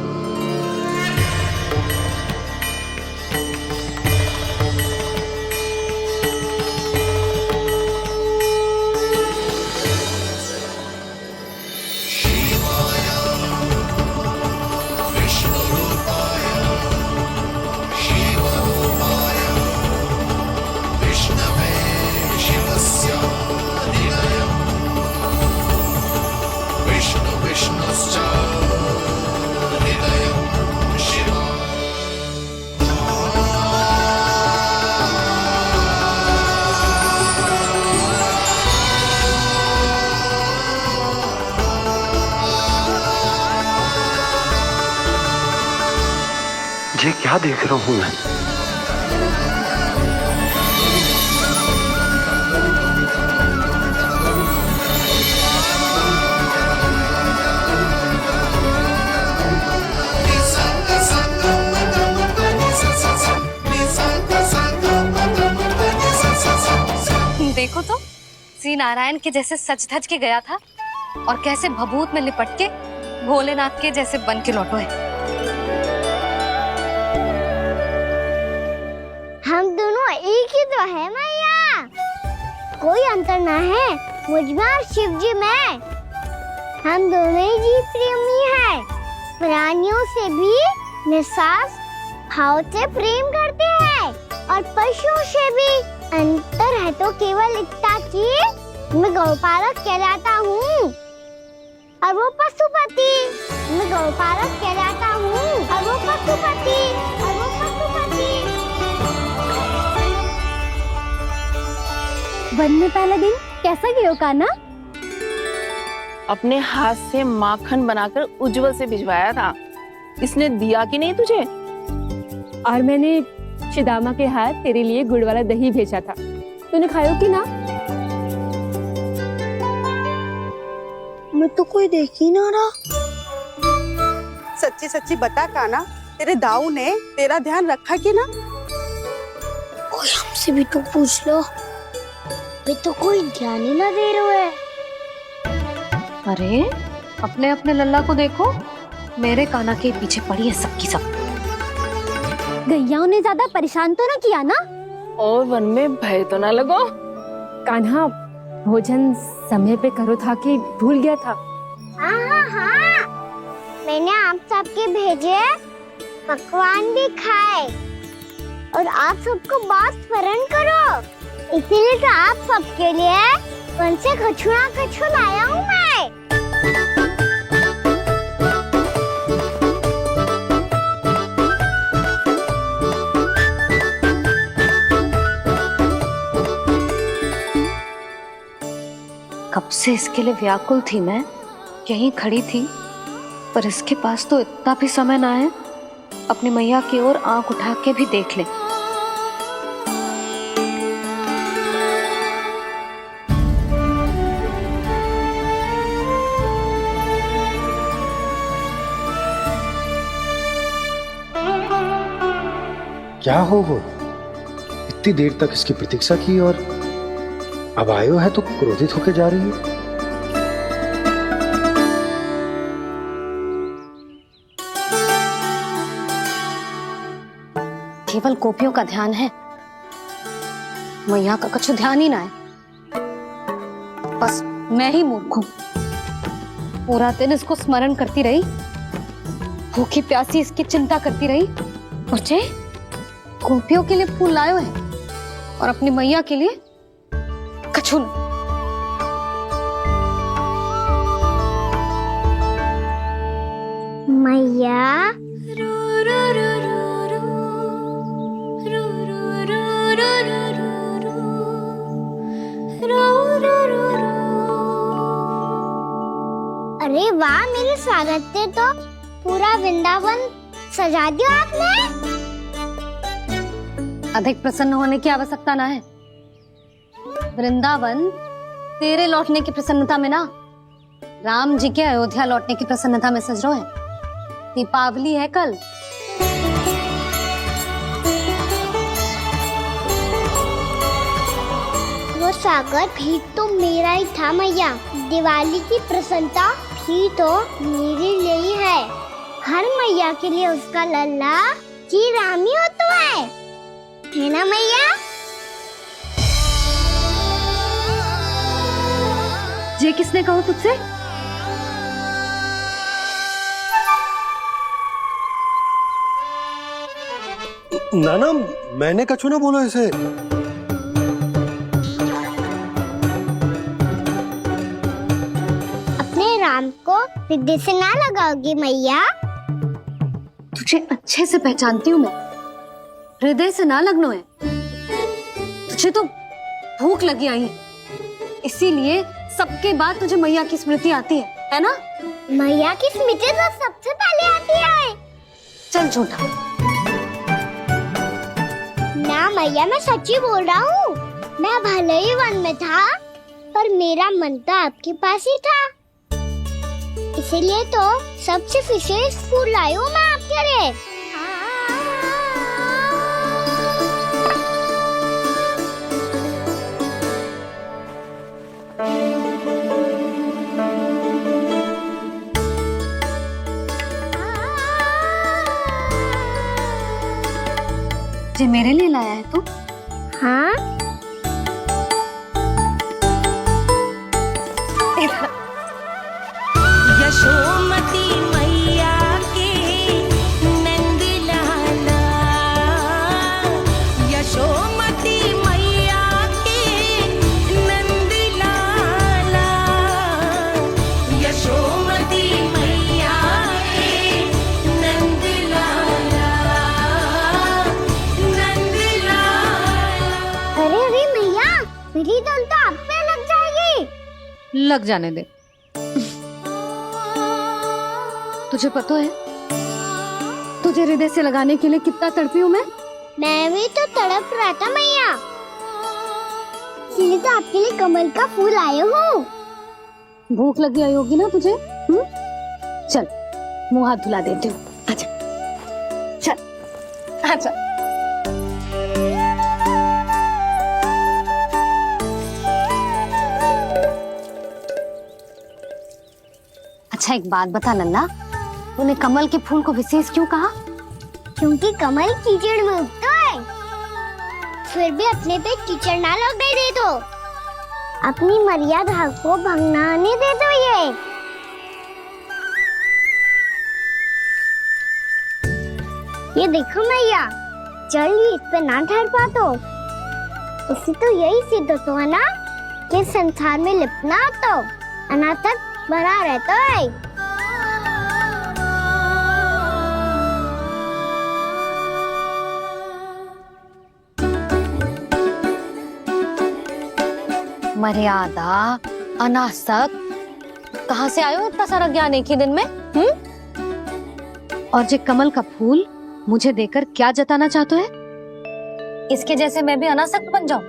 ये क्या देख रहा हूं मैं? देखो तो श्री नारायण के जैसे सज धज के गया था और कैसे भभूत में लिपट के भोलेनाथ के जैसे बन के लौटो है। हम दोनों एक ही तो है मैया, कोई अंतर ना है मुझ में और शिव जी में। हम दोनों ही जीव प्रेमी हैं, प्राणियों से भी निस्वार्थ भाव से प्रेम करते हैं और पशुओं से भी। अंतर है तो केवल इतना कि मैं गौपालक कहलाता हूँ और वो पशुपति। मैं गौपालक कहलाता हूँ और वो पशुपति। वन में पहला दिन कैसा गया कान्हा? अपने हाथ से माखन बनाकर उज्जवल से भिजवाया था। इसने दिया कि नहीं तुझे? और मैंने शिदामा के हाथ तेरे लिए गुड़ वाला दही भेजा था, तूने खाया कि ना? मैं तो कोई देख ही ना रहा। सच्ची सच्ची बता कान्हा, तेरे दाऊ ने तेरा ध्यान रखा कि ना? कोई हमसे भी तो पूछ लो, वे तो कोई ध्यान ही ना दे रहे हैं। अरे अपने अपने लल्ला को देखो, मेरे कान्हा के पीछे पड़ी है सबकी सब। गैयाओं ने ज्यादा परेशान तो ना किया ना? और वन में भय तो ना लगो? कान्हा भोजन समय पे करो था कि भूल गया था? हाँ, मैंने आप सबके भेजे पकवान भी खाए और आप सबको बात स्मरण करो, इसीलिए तो आप सबके लिए वन से कछु ना कछु लाया हूँ मैं। कब से इसके लिए व्याकुल थी मैं, यहीं खड़ी थी, पर इसके पास तो इतना भी समय ना है अपनी मैया की ओर आंख उठा के भी देख ले। क्या हो वो? इतनी देर तक इसकी प्रतीक्षा की और अब आयो है तो क्रोधित होकर जा रही है। केवल गोपियों का ध्यान है, मैया का कछु ध्यान ही ना है। बस मैं ही मूर्ख हूं, पूरा दिन इसको स्मरण करती रही, भूखी प्यासी इसकी चिंता करती रही। मुझे गोपियों के लिए फूल लायो है और अपनी मैया के लिए कछु न। मैया अरे वाह, मेरे स्वागत से तो पूरा वृंदावन सजा दिया आपने। अधिक प्रसन्न होने की आवश्यकता ना है। वृंदावन तेरे लौटने की प्रसन्नता में ना, राम जी के अयोध्या लौटने की प्रसन्नता में सज रहे हैं। दीपावली है कल। स्वागत भी तो मेरा ही था मैया। दिवाली की प्रसन्नता भी तो मेरे लिए ही है। हर मैया के लिए उसका लल्ला की रामी होता है ना मैया? ये किसने कहा तुझसे? नाना, मैंने कछु ना बोलो इसे। अपने राम को हृदय से ना लगाओगी मैया? तुझे अच्छे से पहचानती हूँ मैं, हृदय से ना लगनो है। तुझे तो भूख लगी आई है, इसीलिए सबके बाद तुझे मैया की स्मृति आती है ना? मैया की स्मृति तो सबसे पहले आती है। चल झूठा। ना मैया, मैं सच्ची बोल रहा हूँ। मैं भले ही वन में था, पर मेरा मन तो आपके पास ही था। इसीलिए तो सबसे विशेष फूल लाई हूँ मैं आपके लिए। ये मेरे लिए लाया है तू? हाँ। यशोमती मैया के नंद लाला, यशोमती मैया के नंद लाला, यशोमती मैया के नंद लाला, नंद लाला। अरे अरे मैया, मेरी धुन तो आप पे लग जाएगी। लग जाने दे। तुझे पता है तुझे हृदय से लगाने के लिए कितना तड़पी हूँ मैं? मैं भी तो तड़प रहा था मैया, इसलिए तो आपके लिए कमल का फूल आया हूँ। भूख लगी आई होगी ना तुझे? चल मुंह हाथ धुला देती हूँ। आजा, चल आजा। अच्छा एक बात बता लल्ला, तूने कमल के फूल को विशेष क्यों कहा? क्योंकि कमल कीचड़ में उगता है, फिर भी अपने पे कीचड़ ना लगने दे दो। अपनी मर्यादा को भंग ना आने दे दो। ये देखो मैया, जल भी इस पे ना ठहर पा तो इससे तो यही सिद्ध होता है ना कि संसार में लिपना तो अनाथ तक बना रहता है। मर्यादा, अनासक, कहाँ से आयो इतना सारा ज्ञान एक ही दिन में? और ये कमल का फूल मुझे देकर क्या जताना चाहते है? इसके जैसे मैं भी अनासक्त बन जाऊं?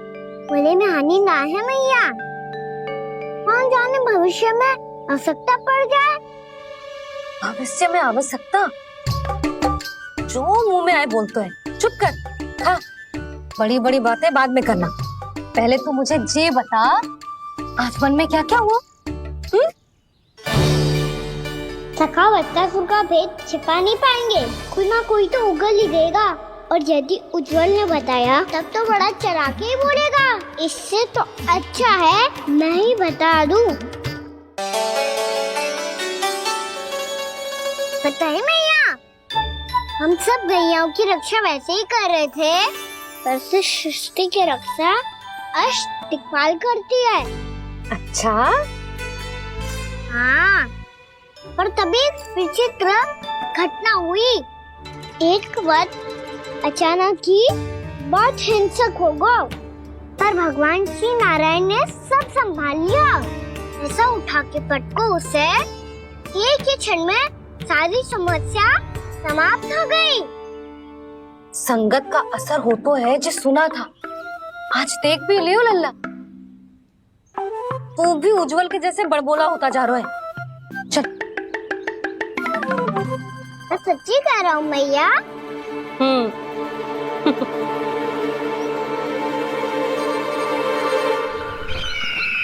बोले में हानि ना है मैया, कौन जाने भविष्य में आवश्यकता पड़ जाए। भविष्य में आवश्यकता? जो मुंह में आए बोलते हैं, चुप कर। हाँ, बड़ी बड़ी बातें बाद में करना, पहले तू मुझे ये बता आज वन में क्या क्या हुआ? सखा बत्तासुर का भेद छिपा नहीं पाएंगे, कोई ना कोई तो उगल ही देगा। और यदि उज्जवल ने बताया तब तो बड़ा चला के ही बोलेगा। इससे तो अच्छा है मैं ही बता दूं। पता है मैया, हम सब गैयाओं की रक्षा वैसे ही कर रहे थे, पर से सृष्टि की रक्षा अष्ट दिक्पाल करती है। अच्छा? हाँ, पर तभी विचित्र घटना हुई। एक वक्त अचानक ही बहुत हिंसक हो गया, पर भगवान श्री नारायण ने सब संभाल लिया। ऐसा उठा के पटको उसे, एक ही क्षण में सारी समस्या समाप्त हो गई। संगत का असर हो तो है जो सुना था, आज देख भी लियो लल्ला, तू भी उज्जवल के जैसे बड़बोला होता जा रहा है। चल। मैं सच्ची कह रहा हूँ मैया।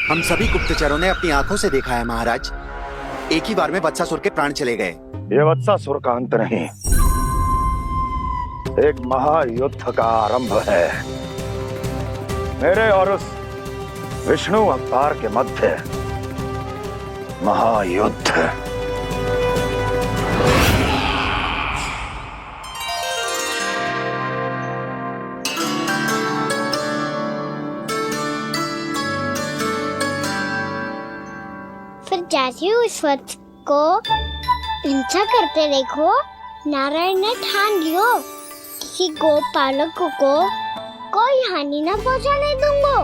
हम सभी गुप्तचरों ने अपनी आंखों से देखा है महाराज। एक ही बार में वत्सासुर के प्राण चले गए। ये वत्सासुर का अंत नहीं, एक महायुद्ध का आरंभ है। मेरे और उस विष्णु अवतार के मध्य महायुद्ध। फिर जाती हूँ इस वक्त को हिंसा करते देखो। नारायण ने ठान लियो किसी गोपालक को कोई हानि न पहुंचाने दूंगा।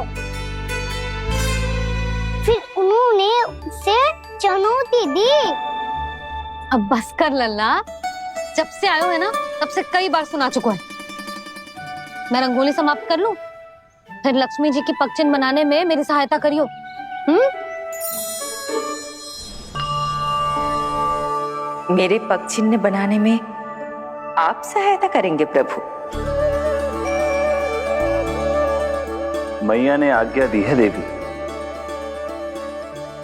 फिर उन्होंने उसे चुनौती दी। अब बस कर लल्ला, जब से आयो है ना तब से कई बार सुना चुका है। मैं रंगोली समाप्त कर लूं, फिर लक्ष्मी जी की पगचिन बनाने में मेरी सहायता करियो। मेरे पगचिन्ह बनाने में आप सहायता करेंगे प्रभु? मैया ने आज्ञा दी है देवी,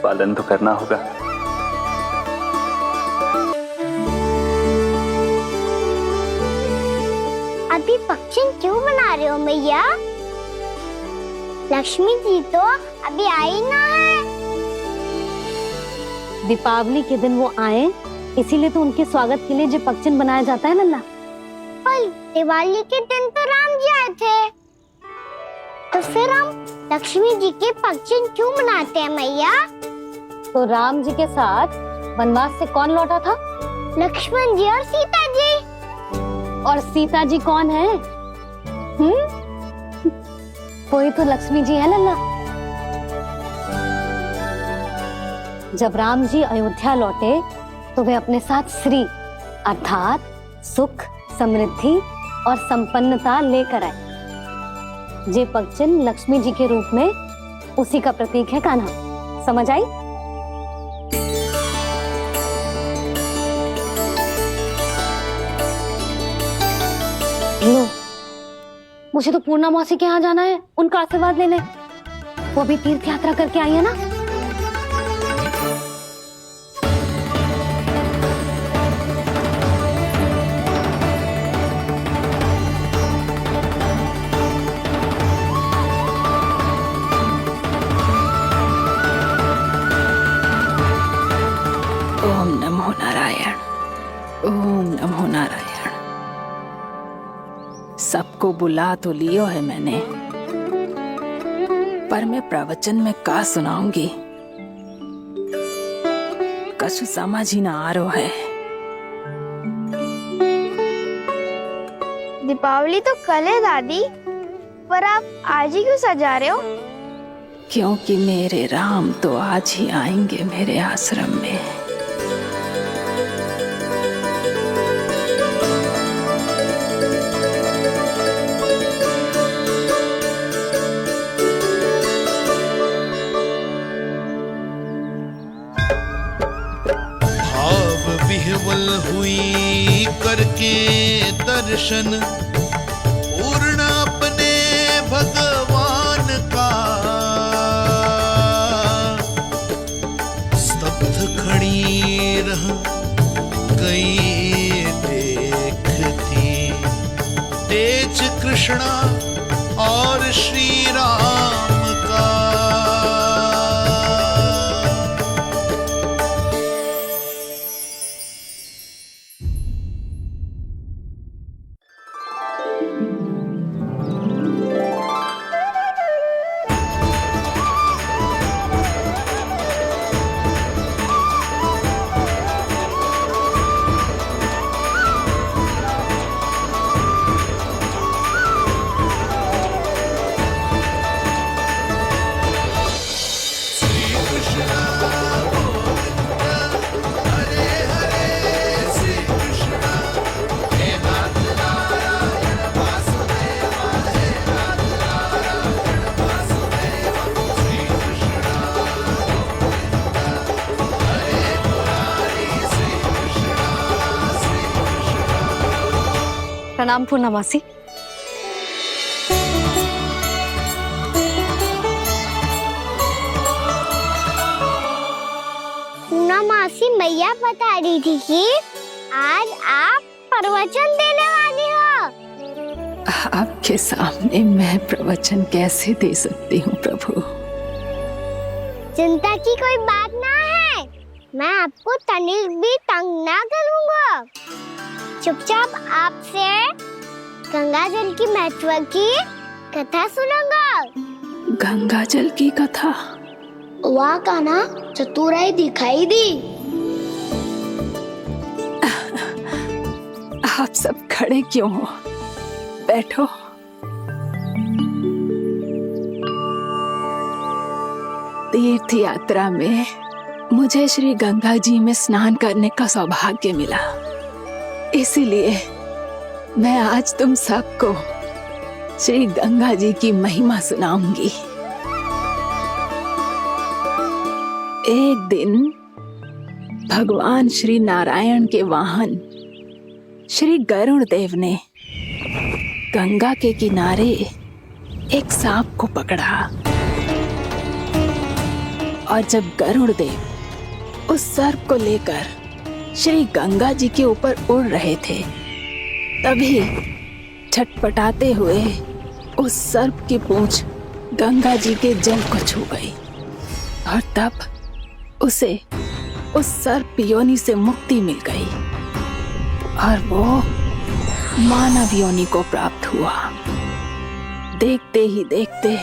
पालन तो करना होगा। अभी पगचिन क्यों बना रहे हो मैया? लक्ष्मी जी तो अभी आई ना है। दीपावली के दिन वो आए, इसीलिए तो उनके स्वागत के लिए जो पगचिन बनाया जाता है लल्ला। पर दिवाली के दिन तो राम जी आए थे, तो फिर हम लक्ष्मी जी के पगचिन क्यों मनाते हैं मैया? तो राम जी के साथ वनवास से कौन लौटा था? लक्ष्मण जी और सीता जी। और सीता जी कौन है? वही तो लक्ष्मी जी है लल्ला। जब राम जी अयोध्या लौटे तो वे अपने साथ श्री अर्थात सुख, समृद्धि और संपन्नता लेकर आए। जे पगचिन लक्ष्मी जी के रूप में उसी का प्रतीक है कान्हा। समझ आई? लो, मुझे तो पूर्णा मौसी के यहाँ जाना है, उनका आशीर्वाद लेने। वो भी तीर्थ यात्रा करके आई है ना। ओम नमो नारायण, ओम नमो नारायण। सबको बुला तो लियो है मैंने, पर मैं प्रवचन में का सुनाऊंगी, कछु समझ ही ना आ रहा है। दीपावली तो कल है दादी, पर आप आज ही क्यों सजा रहे हो? क्योंकि मेरे राम तो आज ही आएंगे मेरे आश्रम में। विह्वल हुई करके दर्शन, पूर्ण अपने भगवान का, स्तब्ध खड़ी रह गई देखती तेज कृष्णा और श्री राम का। प्रणाम पूर्णा मौसी। मौसी मैया बता रही थी कि आज आप प्रवचन देने वाली हो। आपके सामने मैं प्रवचन कैसे दे सकती हूँ प्रभु? चिंता की कोई बात ना है, मैं आपको तनिक भी तंग ना करूँगा। चुपचाप आपसे गंगा जल की महत्व की कथा सुनूंगा। गंगा जल की कथा? वाह कान्हा, चतुराई दिखाई दी। आप सब खड़े क्यों हो? बैठो। तीर्थ यात्रा में मुझे श्री गंगा जी में स्नान करने का सौभाग्य मिला, इसीलिए मैं आज तुम सबको श्री गंगा जी की महिमा सुनाऊंगी। एक दिन भगवान श्री नारायण के वाहन श्री गरुड़ देव ने गंगा के किनारे एक सांप को पकड़ा, और जब गरुड़ देव उस सर्प को लेकर श्री गंगा जी के ऊपर उड़ रहे थे, तभी छटपटाते हुए उस सर्प की पूंछ गंगा जी के जल को छू गई, और तब उसे उस सर्प योनि से मुक्ति मिल गई और वो मानव योनि को प्राप्त हुआ। देखते ही देखते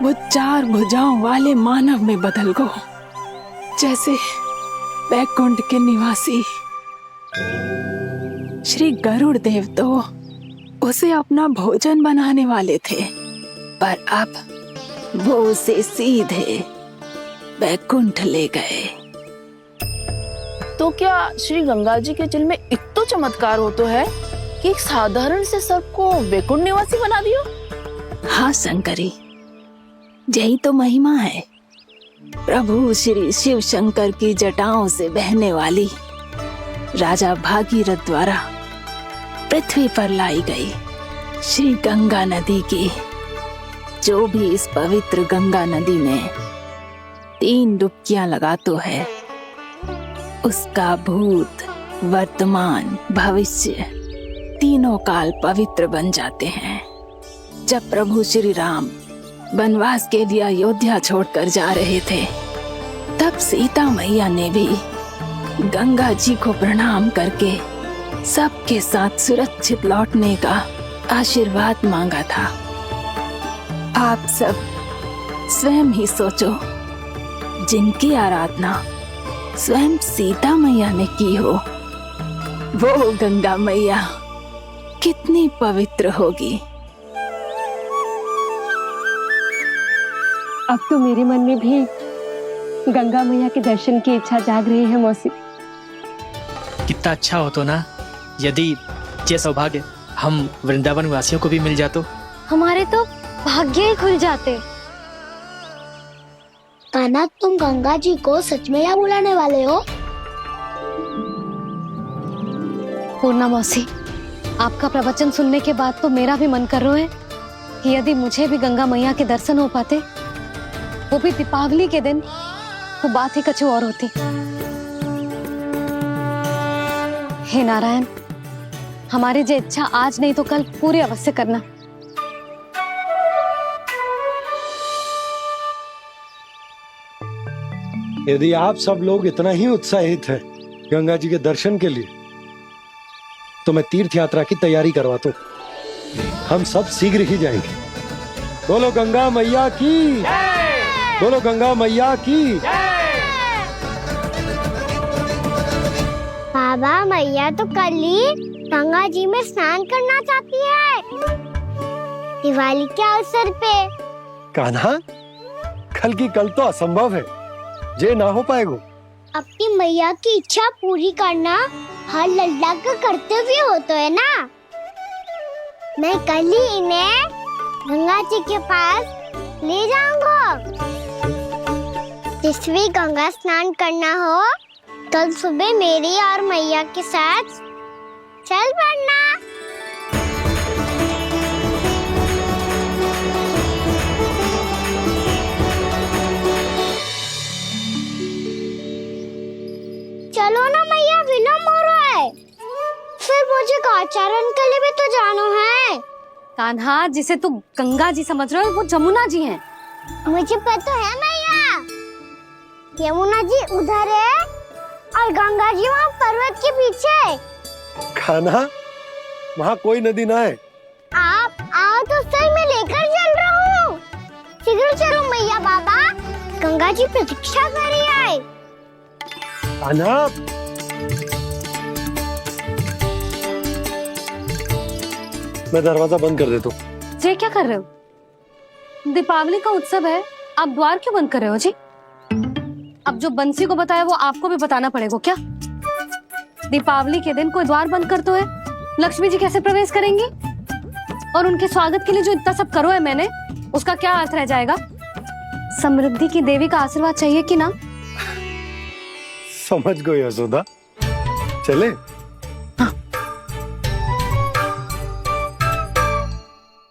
वो 4 भुजाओं वाले मानव में बदल गो, जैसे बैकुंठ के निवासी। श्री गरुड़ देव तो उसे अपना भोजन बनाने वाले थे, पर अब वो उसे सीधे बैकुंठ ले गए। तो क्या श्री गंगा जी के जल में इतना चमत्कार हो तो है कि एक साधारण से सर्प को वैकुंठ निवासी बना दियो? हाँ शंकरी, यही तो महिमा है। प्रभु श्री शिव शंकर की जटाओं से बहने वाली राजा भागीरथ द्वारा पृथ्वी पर लाई गई श्री गंगा नदी की, जो भी इस पवित्र गंगा नदी में 3 डुबकियां लगातो है, उसका भूत, वर्तमान, भविष्य तीनों काल पवित्र बन जाते हैं। जब प्रभु श्री राम वनवास के लिए अयोध्या छोड़कर जा रहे थे, तब सीता मैया ने भी गंगा जी को प्रणाम करके सबके साथ सुरक्षित लौटने का आशीर्वाद मांगा था। आप सब स्वयं ही सोचो, जिनकी आराधना स्वयं सीता मैया ने की हो, वो गंगा मैया कितनी पवित्र होगी। अब तो मेरे मन में भी गंगा मैया के दर्शन की इच्छा जाग रही है मौसी। कितना अच्छा हो तो ना यदि ये सौभाग्य हम वृंदावन वासियों को भी मिल जातो। हमारे तो भाग्य ही खुल जाते। कान्हा, तुम गंगा जी को सच में यहाँ बुलाने वाले हो? पूर्णा मौसी, आपका प्रवचन सुनने के बाद तो मेरा भी मन कर रहा है कि यदि मुझे भी गंगा मैया के दर्शन हो पाते, वो भी दीपावली के दिन, वो बात ही कुछ और होती। हे नारायण, हमारी जो इच्छा आज नहीं तो कल पूरी अवश्य करना। यदि आप सब लोग इतना ही उत्साहित हैं गंगा जी के दर्शन के लिए, तो मैं तीर्थ यात्रा की तैयारी करवाता हूँ। हम सब शीघ्र ही जाएंगे। बोलो गंगा मैया की, बोलो गंगा मैया की। बाबा, मैया तो कल ही गंगा जी में स्नान करना चाहती है, दिवाली के अवसर पे। कान्हा, कल की कल तो असंभव है, ये ना हो पाएगा। अपनी मैया की इच्छा पूरी करना हर लल्ला का कर्तव्य होता है ना। मैं कल ही इन्हें गंगा जी के पास ले जाऊंगा। जिस भी गंगा स्नान करना हो, कल सुबह मेरी और मैया के साथ चल पड़ना। कान्हा, जिसे तू गंगा जी समझ रहे हो वो जमुना जी हैं। मुझे पता है मैया, यमुना जी उधर है और गंगा जी वहाँ पर्वत के पीछे। कान्हा, वहाँ कोई नदी ना है। आप आओ तो सही, मैं लेकर चल रहा हूँ। शीघ्र चलो मैया बाबा, गंगा जी प्रतीक्षा कर रही है। कान्हा, मैं दरवाजा बंद कर देता हूँ। ये क्या कर रहे हो? दीपावली का उत्सव है, आप द्वार क्यों बंद कर रहे हो जी? अब जो बंसी को बताया वो आपको भी बताना पड़ेगा क्या? दीपावली के दिन कोई द्वार बंद कर तो है, लक्ष्मी जी कैसे प्रवेश करेंगी? और उनके स्वागत के लिए जो इतना सब करो है मैंने, उसका क्या अर्थ रह जाएगा? समृद्धि की देवी का आशीर्वाद चाहिए कि ना? समझ गई यशोदा, चले?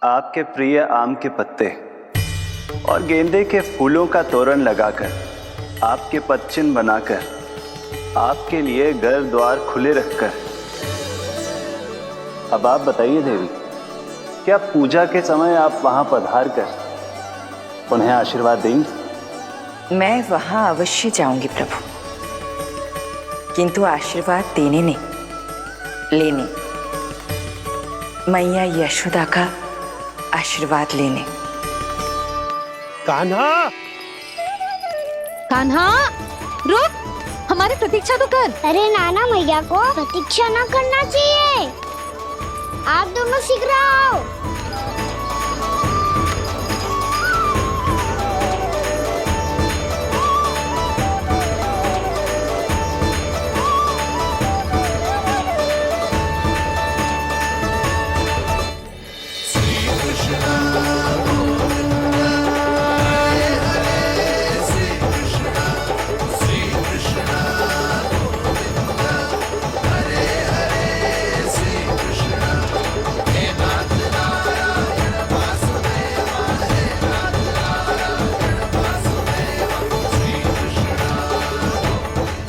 आपके प्रिय आम के पत्ते और गेंदे के फूलों का तोरण लगाकर, आपके पदचिन्ह बनाकर, आपके लिए घर द्वार खुले रखकर, अब आप बताइए देवी, क्या पूजा के समय आप वहां पधार कर उन्हें आशीर्वाद देंगी? मैं वहां अवश्य जाऊंगी प्रभु, किंतु आशीर्वाद देने नहीं, लेने, मैया यशोदा का आशीर्वाद लेने। कान्हा, कान्हा, रुक, हमारी प्रतीक्षा तो कर। अरे नाना, मैया को प्रतीक्षा ना करना चाहिए। आप दोनों शीघ्र आओ।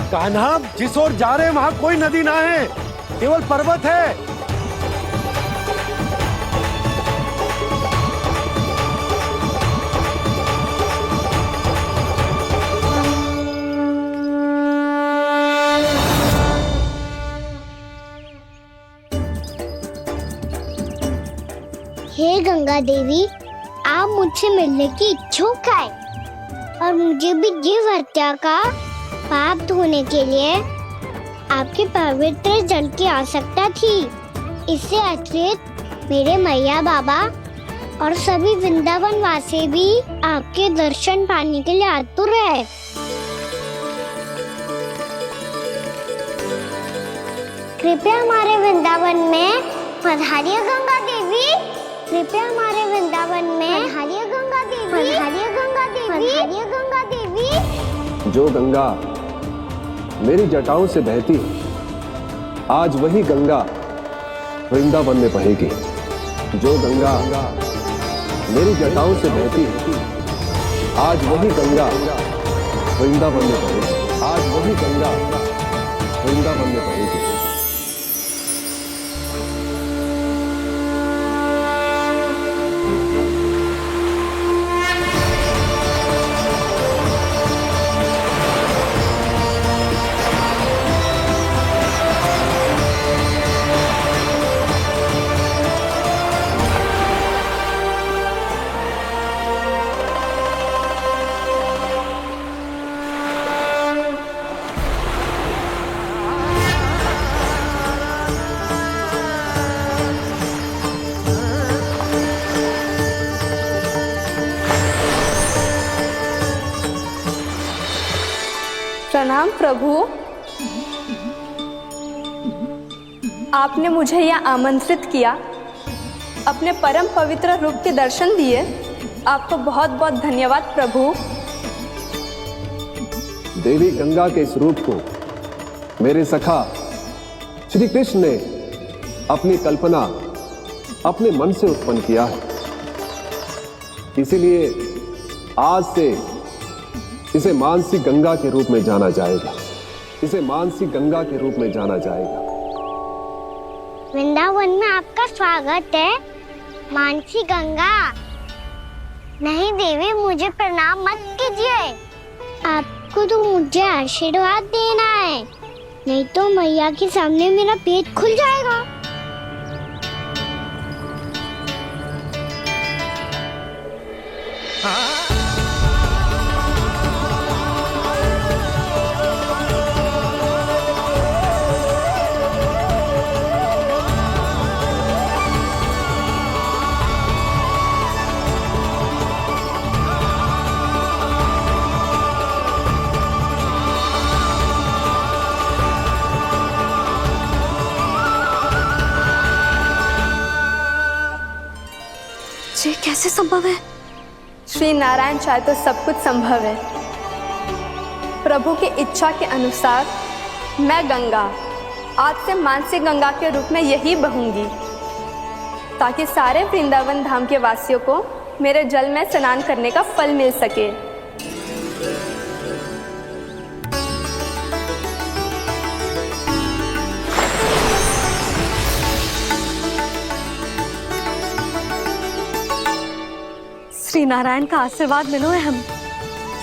कान्हा, जिस ओर जा रहे हैं वहाँ कोई नदी ना है, केवल पर्वत है। हे गंगा देवी, आप मुझसे मिलने की इच्छुक है और मुझे भी जीव हत्या का पाप धोने के लिए आपके पवित्र जल की आवश्यकता थी। इससे अतिरिक्त मेरे मैया बाबा और सभी वृंदावन वासी भी आपके दर्शन पाने के लिए आतुर है। कृपया हमारे वृंदावन में पधारिए गंगा देवी। कृपया हमारे वृंदावन में पधारिए गंगा देवी। पधारिए गंगा देवी। पधारिए गंगा देवी। जो गंगा मेरी जटाओं से बहती है, आज वही गंगा वृंदावन में बहेगी। जो गंगा मेरी जटाओं से बहती है, आज वही गंगा वृंदावन में बहेगी। आज वही गंगा वृंदावन में बहेगी। प्रणाम प्रभु, आपने मुझे यहाँ आमंत्रित किया, अपने परम पवित्र रूप के दर्शन दिए। आपको बहुत बहुत धन्यवाद प्रभु। देवी गंगा के इस रूप को मेरे सखा श्री कृष्ण ने अपनी कल्पना अपने मन से उत्पन्न किया है। इसीलिए आज से इसे मानसी गंगा के रूप में जाना जाएगा। इसे मानसी गंगा के रूप में जाना जाएगा। वृंदावन में आपका स्वागत है। मानसी गंगा। नहीं देवी, मुझे प्रणाम मत कीजिए। आपको तो मुझे आशीर्वाद देना है, नहीं तो मैया के सामने मेरा पेट खुल जाएगा। ये कैसे संभव है? श्री नारायण चाहे तो सब कुछ संभव है। प्रभु की इच्छा के अनुसार मैं गंगा आज से मानसी गंगा के रूप में यही बहूंगी, ताकि सारे वृंदावन धाम के वासियों को मेरे जल में स्नान करने का फल मिल सके। श्री नारायण का आशीर्वाद मिलो है, हम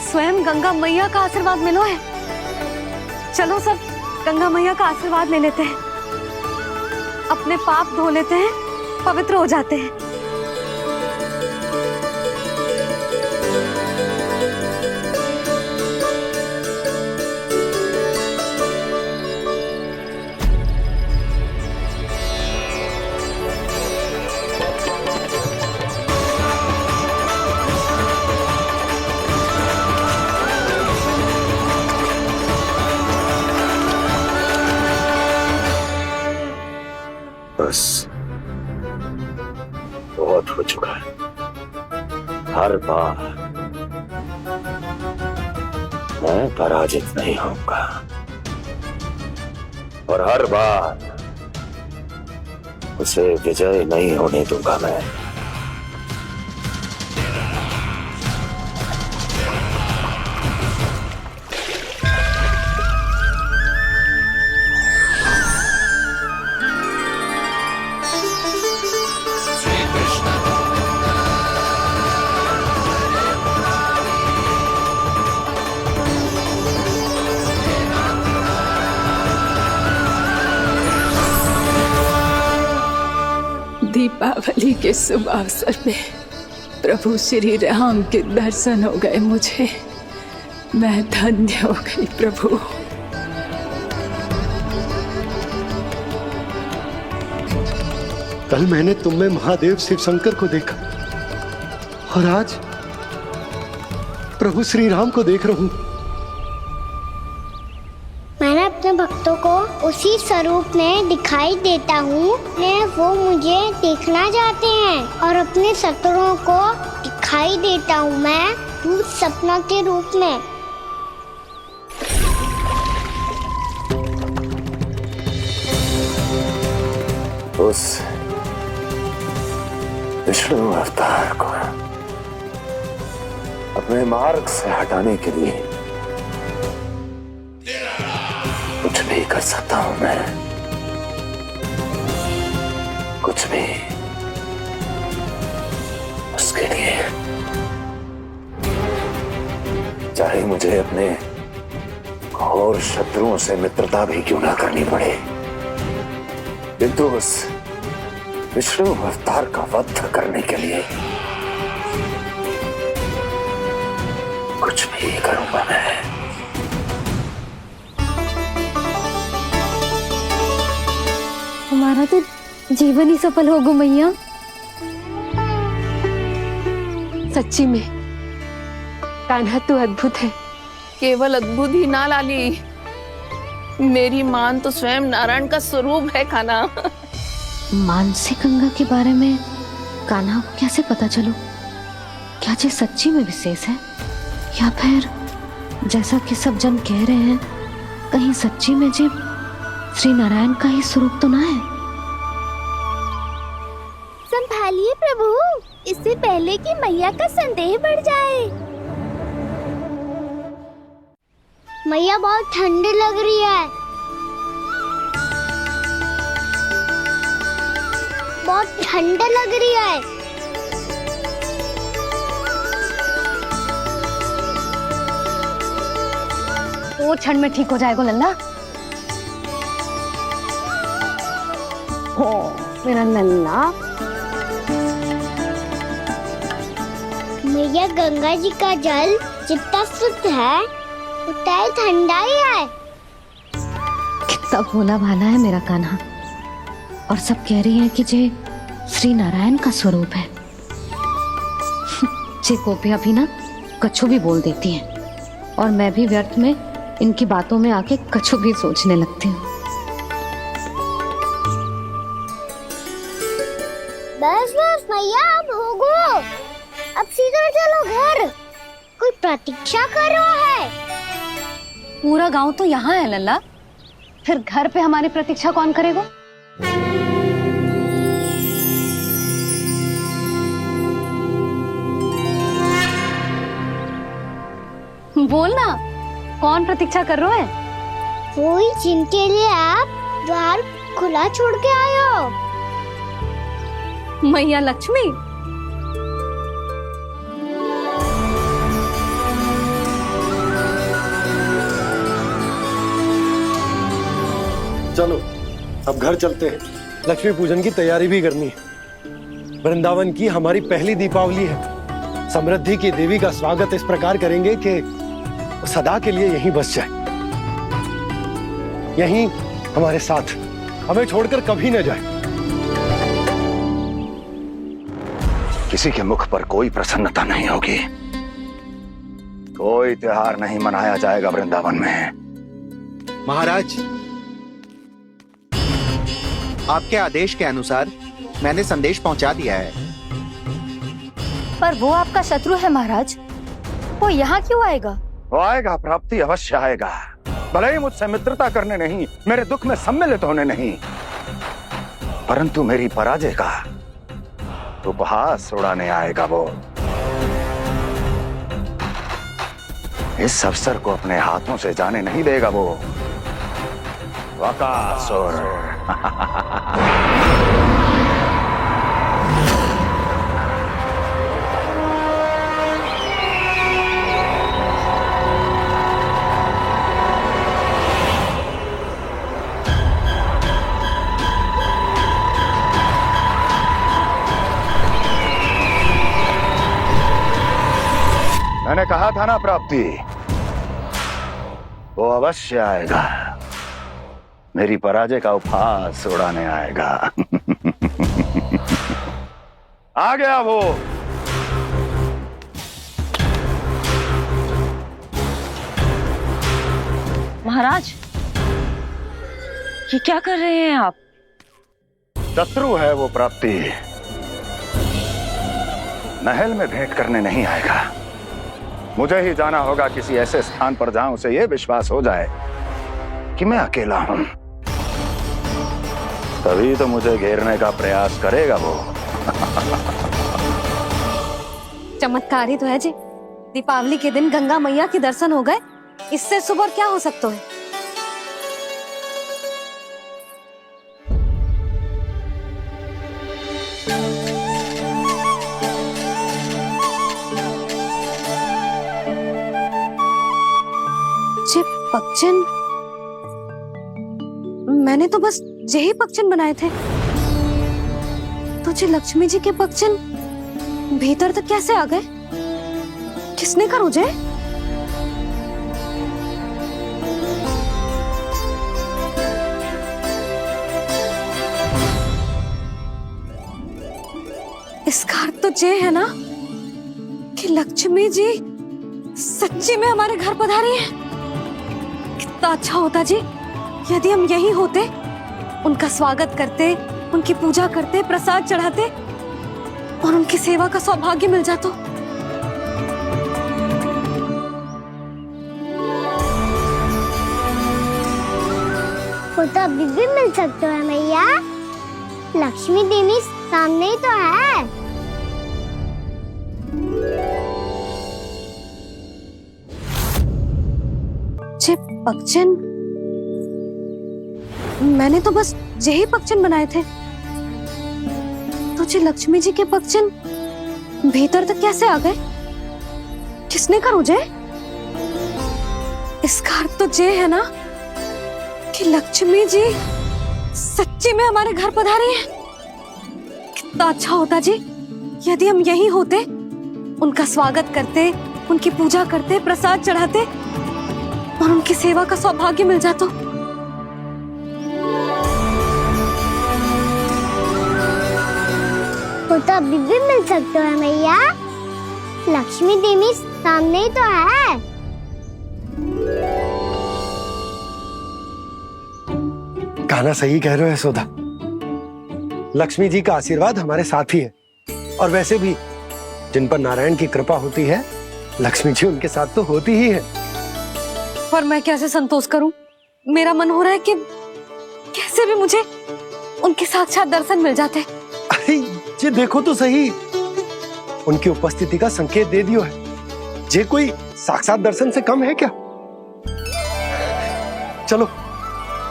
स्वयं गंगा मैया का आशीर्वाद मिलो है। चलो सब गंगा मैया का आशीर्वाद ले लेते हैं, अपने पाप धो लेते हैं, पवित्र हो जाते हैं। बस बहुत हो चुका है। हर बार मैं पराजित नहीं होऊंगा और हर बार उसे विजय नहीं होने दूंगा मैं। दीपावली के शुभ अवसर में प्रभु श्री राम के दर्शन हो गए मुझे। मैं धन्य हो गई प्रभु। कल मैंने तुम में महादेव शिव शंकर को देखा और आज प्रभु श्री राम को देख रहा हूं। मैंने अपने भक्तों को उसी स्वरूप में दिखाई देता हूँ, वो मुझे देखना चाहते हैं और अपने शत्रुओं को दिखाई देता हूँ मैं भूत सपना के रूप में। उस विष्णु अवतार को अपने मार्ग से हटाने के लिए कुछ भी कर सकता हूं मैं, कुछ भी। उसके लिए चाहे मुझे अपने घोर शत्रुओं से मित्रता भी क्यों ना करनी पड़े, किंतु उस विष्णु अवतार का वध करने के लिए कुछ भी करूंगा मैं। हमारा तो जीवन ही सफल होगा मैया। सच्ची में कान्हा तू अद्भुत है। केवल अद्भुत ही ना लाली, मेरी मान तो स्वयं नारायण का स्वरूप है कान्हा। मानसी गंगा के बारे में कान्हा को कैसे पता चलो? क्या ये सच्ची में विशेष है या फिर जैसा कि सब जन कह रहे हैं, कहीं सच्ची में जी श्री नारायण का ही स्वरूप तो ना है? संभालिए प्रभु, इससे पहले कि मैया का संदेह बढ़ जाए। मैया बहुत ठंडी लग रही है, बहुत ठंडा लग रही है। 2 क्षण में ठीक हो जाएगा लल्ला। हो मेरा लल्ला। मैया गंगा जी का जल जितना शुद्ध है उतना ही ठंडा ही है। कितना भोला भाला है मेरा कान्हा। और सब कह रही हैं कि जे श्री नारायण का स्वरूप है। जे गोपियां भी ना कछु भी बोल देती हैं और मैं भी व्यर्थ में इनकी बातों में आके कछु भी सोचने लगती हूँ। बस बस मैया अब होगो। अब सीधा चलो घर। कोई प्रतीक्षा कर रहा है। पूरा गांव तो यहाँ है लल्ला, फिर घर पे हमारी प्रतीक्षा कौन करेगा? बोल ना, कौन प्रतीक्षा कर रहे हैं? वही जिनके लिए आप द्वार खुला छोड़ के आए हो। मैया लक्ष्मी। चलो अब घर चलते हैं। लक्ष्मी पूजन की तैयारी भी करनी है। वृंदावन की हमारी पहली दीपावली है। समृद्धि की देवी का स्वागत इस प्रकार करेंगे कि सदा के लिए यहीं बस जाए, यहीं हमारे साथ, हमें छोड़कर कभी न जाए। किसी के मुख पर कोई प्रसन्नता नहीं होगी। कोई त्योहार नहीं मनाया जाएगा वृंदावन में। महाराज, आपके आदेश के अनुसार मैंने संदेश पहुंचा दिया है। पर वो आपका शत्रु है महाराज, वो यहाँ क्यों आएगा? वो आएगा, प्राप्ति अवश्य आएगा। भले ही मुझसे मित्रता करने नहीं, मेरे दुख में सम्मिलित होने नहीं, परंतु मेरी पराजय का उपहास उड़ाने आएगा वो। इस अवसर को अपने हाथों से जाने नहीं देगा वो। वकासुर। मैंने कहा था ना प्राप्ति, वो अवश्य आएगा। मेरी पराजय का उपहास उड़ाने आएगा। आ गया वो। महाराज, ये क्या कर रहे हैं आप? शत्रु है वो प्राप्ति। महल में भेंट करने नहीं आएगा। मुझे ही जाना होगा किसी ऐसे स्थान पर जहां उसे यह विश्वास हो जाए कि मैं अकेला हूं। तभी तो मुझे घेरने का प्रयास करेगा वो। चमत्कार ही तो है जी। दीपावली के दिन गंगा मैया के दर्शन हो गए, इससे शुभ और क्या हो सकता है? पक्षन, मैंने तो बस यही पक्षन बनाए थे। तुझे लक्ष्मी जी के पक्षन भीतर तक कैसे आ गए? किसने कर मुझे? इसका अर्थ तो ये है ना कि लक्ष्मी जी सच्ची में हमारे घर पधारी है। कितना अच्छा होता जी यदि हम यही होते, उनका स्वागत करते, उनकी पूजा करते, प्रसाद चढ़ाते और उनकी सेवा का सौभाग्य मिल जाता। वो तो अभी भी मिल सकते हैं मैया। लक्ष्मी देवी सामने ही तो है। पक्षन, मैंने तो बस यही पक्षन बनाए थे। तुझे लक्ष्मी जी के पक्षन भीतर तक कैसे आ गए? किसने कर मुझे? इसका अर्थ तो ये है ना कि लक्ष्मी जी सच्ची में हमारे घर पधारी हैं। कितना अच्छा होता जी यदि हम यहीं होते, उनका स्वागत करते, उनकी पूजा करते, प्रसाद चढ़ाते और उनकी सेवा का सौभाग्य मिल जाता। वो तो अभी भी मिल सकते हैं मैया। लक्ष्मी देवी सामने ही तो है। कान्हा सही कह रहे हो यशोदा। लक्ष्मी जी का आशीर्वाद हमारे साथ ही है, और वैसे भी जिन पर नारायण की कृपा होती है, लक्ष्मी जी उनके साथ तो होती ही है। पर मैं कैसे संतोष करूं? मेरा मन हो रहा है कि कैसे भी मुझे उनके साक्षात दर्शन मिल जाते। अरे ये देखो तो सही, उनकी उपस्थिति का संकेत दे दियो है। ये कोई साक्षात दर्शन से कम है क्या? चलो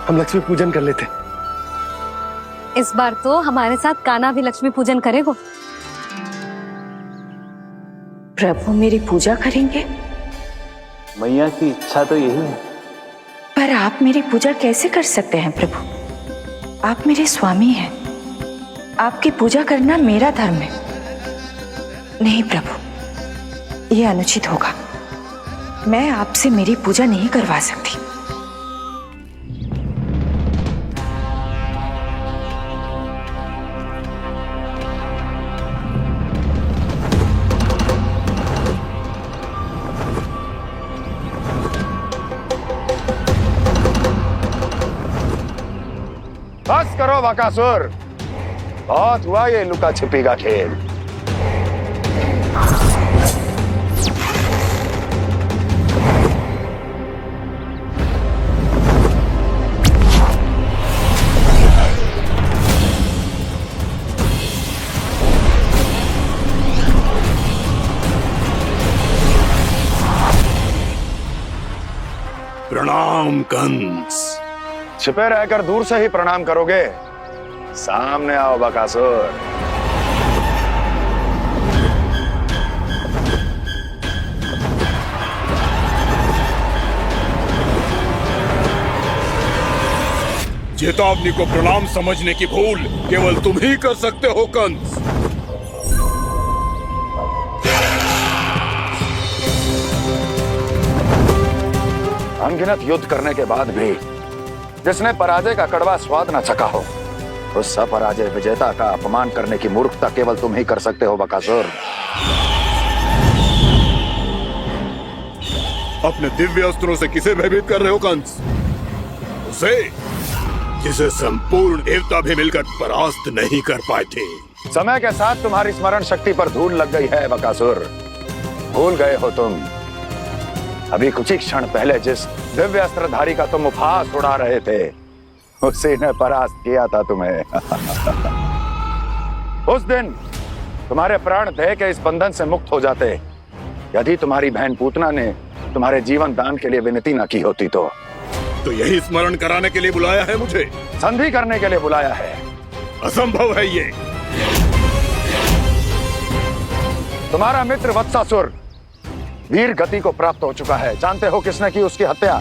हम लक्ष्मी पूजन कर लेते। इस बार तो हमारे साथ कान्हा भी लक्ष्मी पूजन करेगा। प्रभु मेरी पूजा करेंगे? मैया की इच्छा तो यही है। पर आप मेरी पूजा कैसे कर सकते हैं प्रभु? आप मेरे स्वामी हैं। आपकी पूजा करना मेरा धर्म है। नहीं प्रभु, यह अनुचित होगा। मैं आपसे मेरी पूजा नहीं करवा सकती। बस करो बकासुर, बहुत हुआ ये लुका छिपी का खेल। प्रणाम कंस। छिपे रहकर दूर से ही प्रणाम करोगे? सामने आओ बकासुर। चेतावनी को प्रणाम समझने की भूल केवल तुम ही कर सकते हो कंस। अनगिनत युद्ध करने के बाद भी जिसने पराजय का कड़वा स्वाद न चखा हो, उस अपराजय विजेता का अपमान करने की मूर्खता केवल तुम ही कर सकते हो बकासुर। अपने दिव्य अस्त्रों से किसे भयभीत कर रहे हो कंस? उसे जिसे संपूर्ण देवता भी मिलकर परास्त नहीं कर पाए थे। समय के साथ तुम्हारी स्मरण शक्ति पर धूल लग गई है बकासुर। भूल गए हो तुम अभी कुछ ही क्षण पहले जिस दिव्य अस्त्रधारी का तुम उपहास उड़ा रहे थे, उसी ने परास्त किया था तुम्हें। उस दिन तुम्हारे प्राण देह के इस बंधन से मुक्त हो जाते यदि तुम्हारी बहन पूतना ने तुम्हारे जीवन दान के लिए विनती न की होती तो यही स्मरण कराने के लिए बुलाया है मुझे? संधि करने के लिए बुलाया है। असंभव है ये। तुम्हारा मित्र वत्सासुर वीर गति को प्राप्त हो चुका है। जानते हो किसने की उसकी हत्या?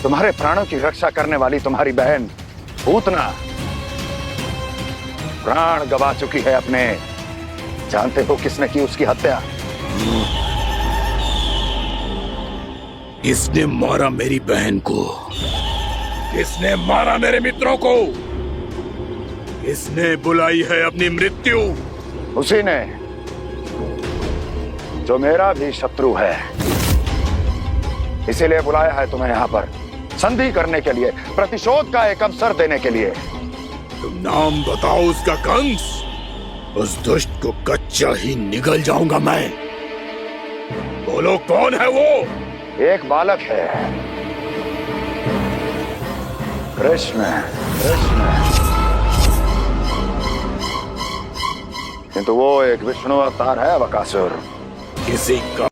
तुम्हारे प्राणों की रक्षा करने वाली तुम्हारी बहन पूतना प्राण गवा चुकी है अपने। जानते हो किसने की उसकी हत्या? किसने मारा मेरी बहन को? किसने मारा मेरे मित्रों को? किसने बुलाई है अपनी मृत्यु? उसी ने जो मेरा भी शत्रु है। इसीलिए बुलाया है तुम्हें यहाँ पर संधि करने के लिए, प्रतिशोध का एक अवसर देने के लिए। तुम नाम बताओ उसका कंस। उस दुष्ट को कच्चा ही निगल जाऊंगा मैं। बोलो कौन है वो? एक बालक है, कृष्ण। किंतु वो एक विष्णु अवतार है बकासुर। किसी का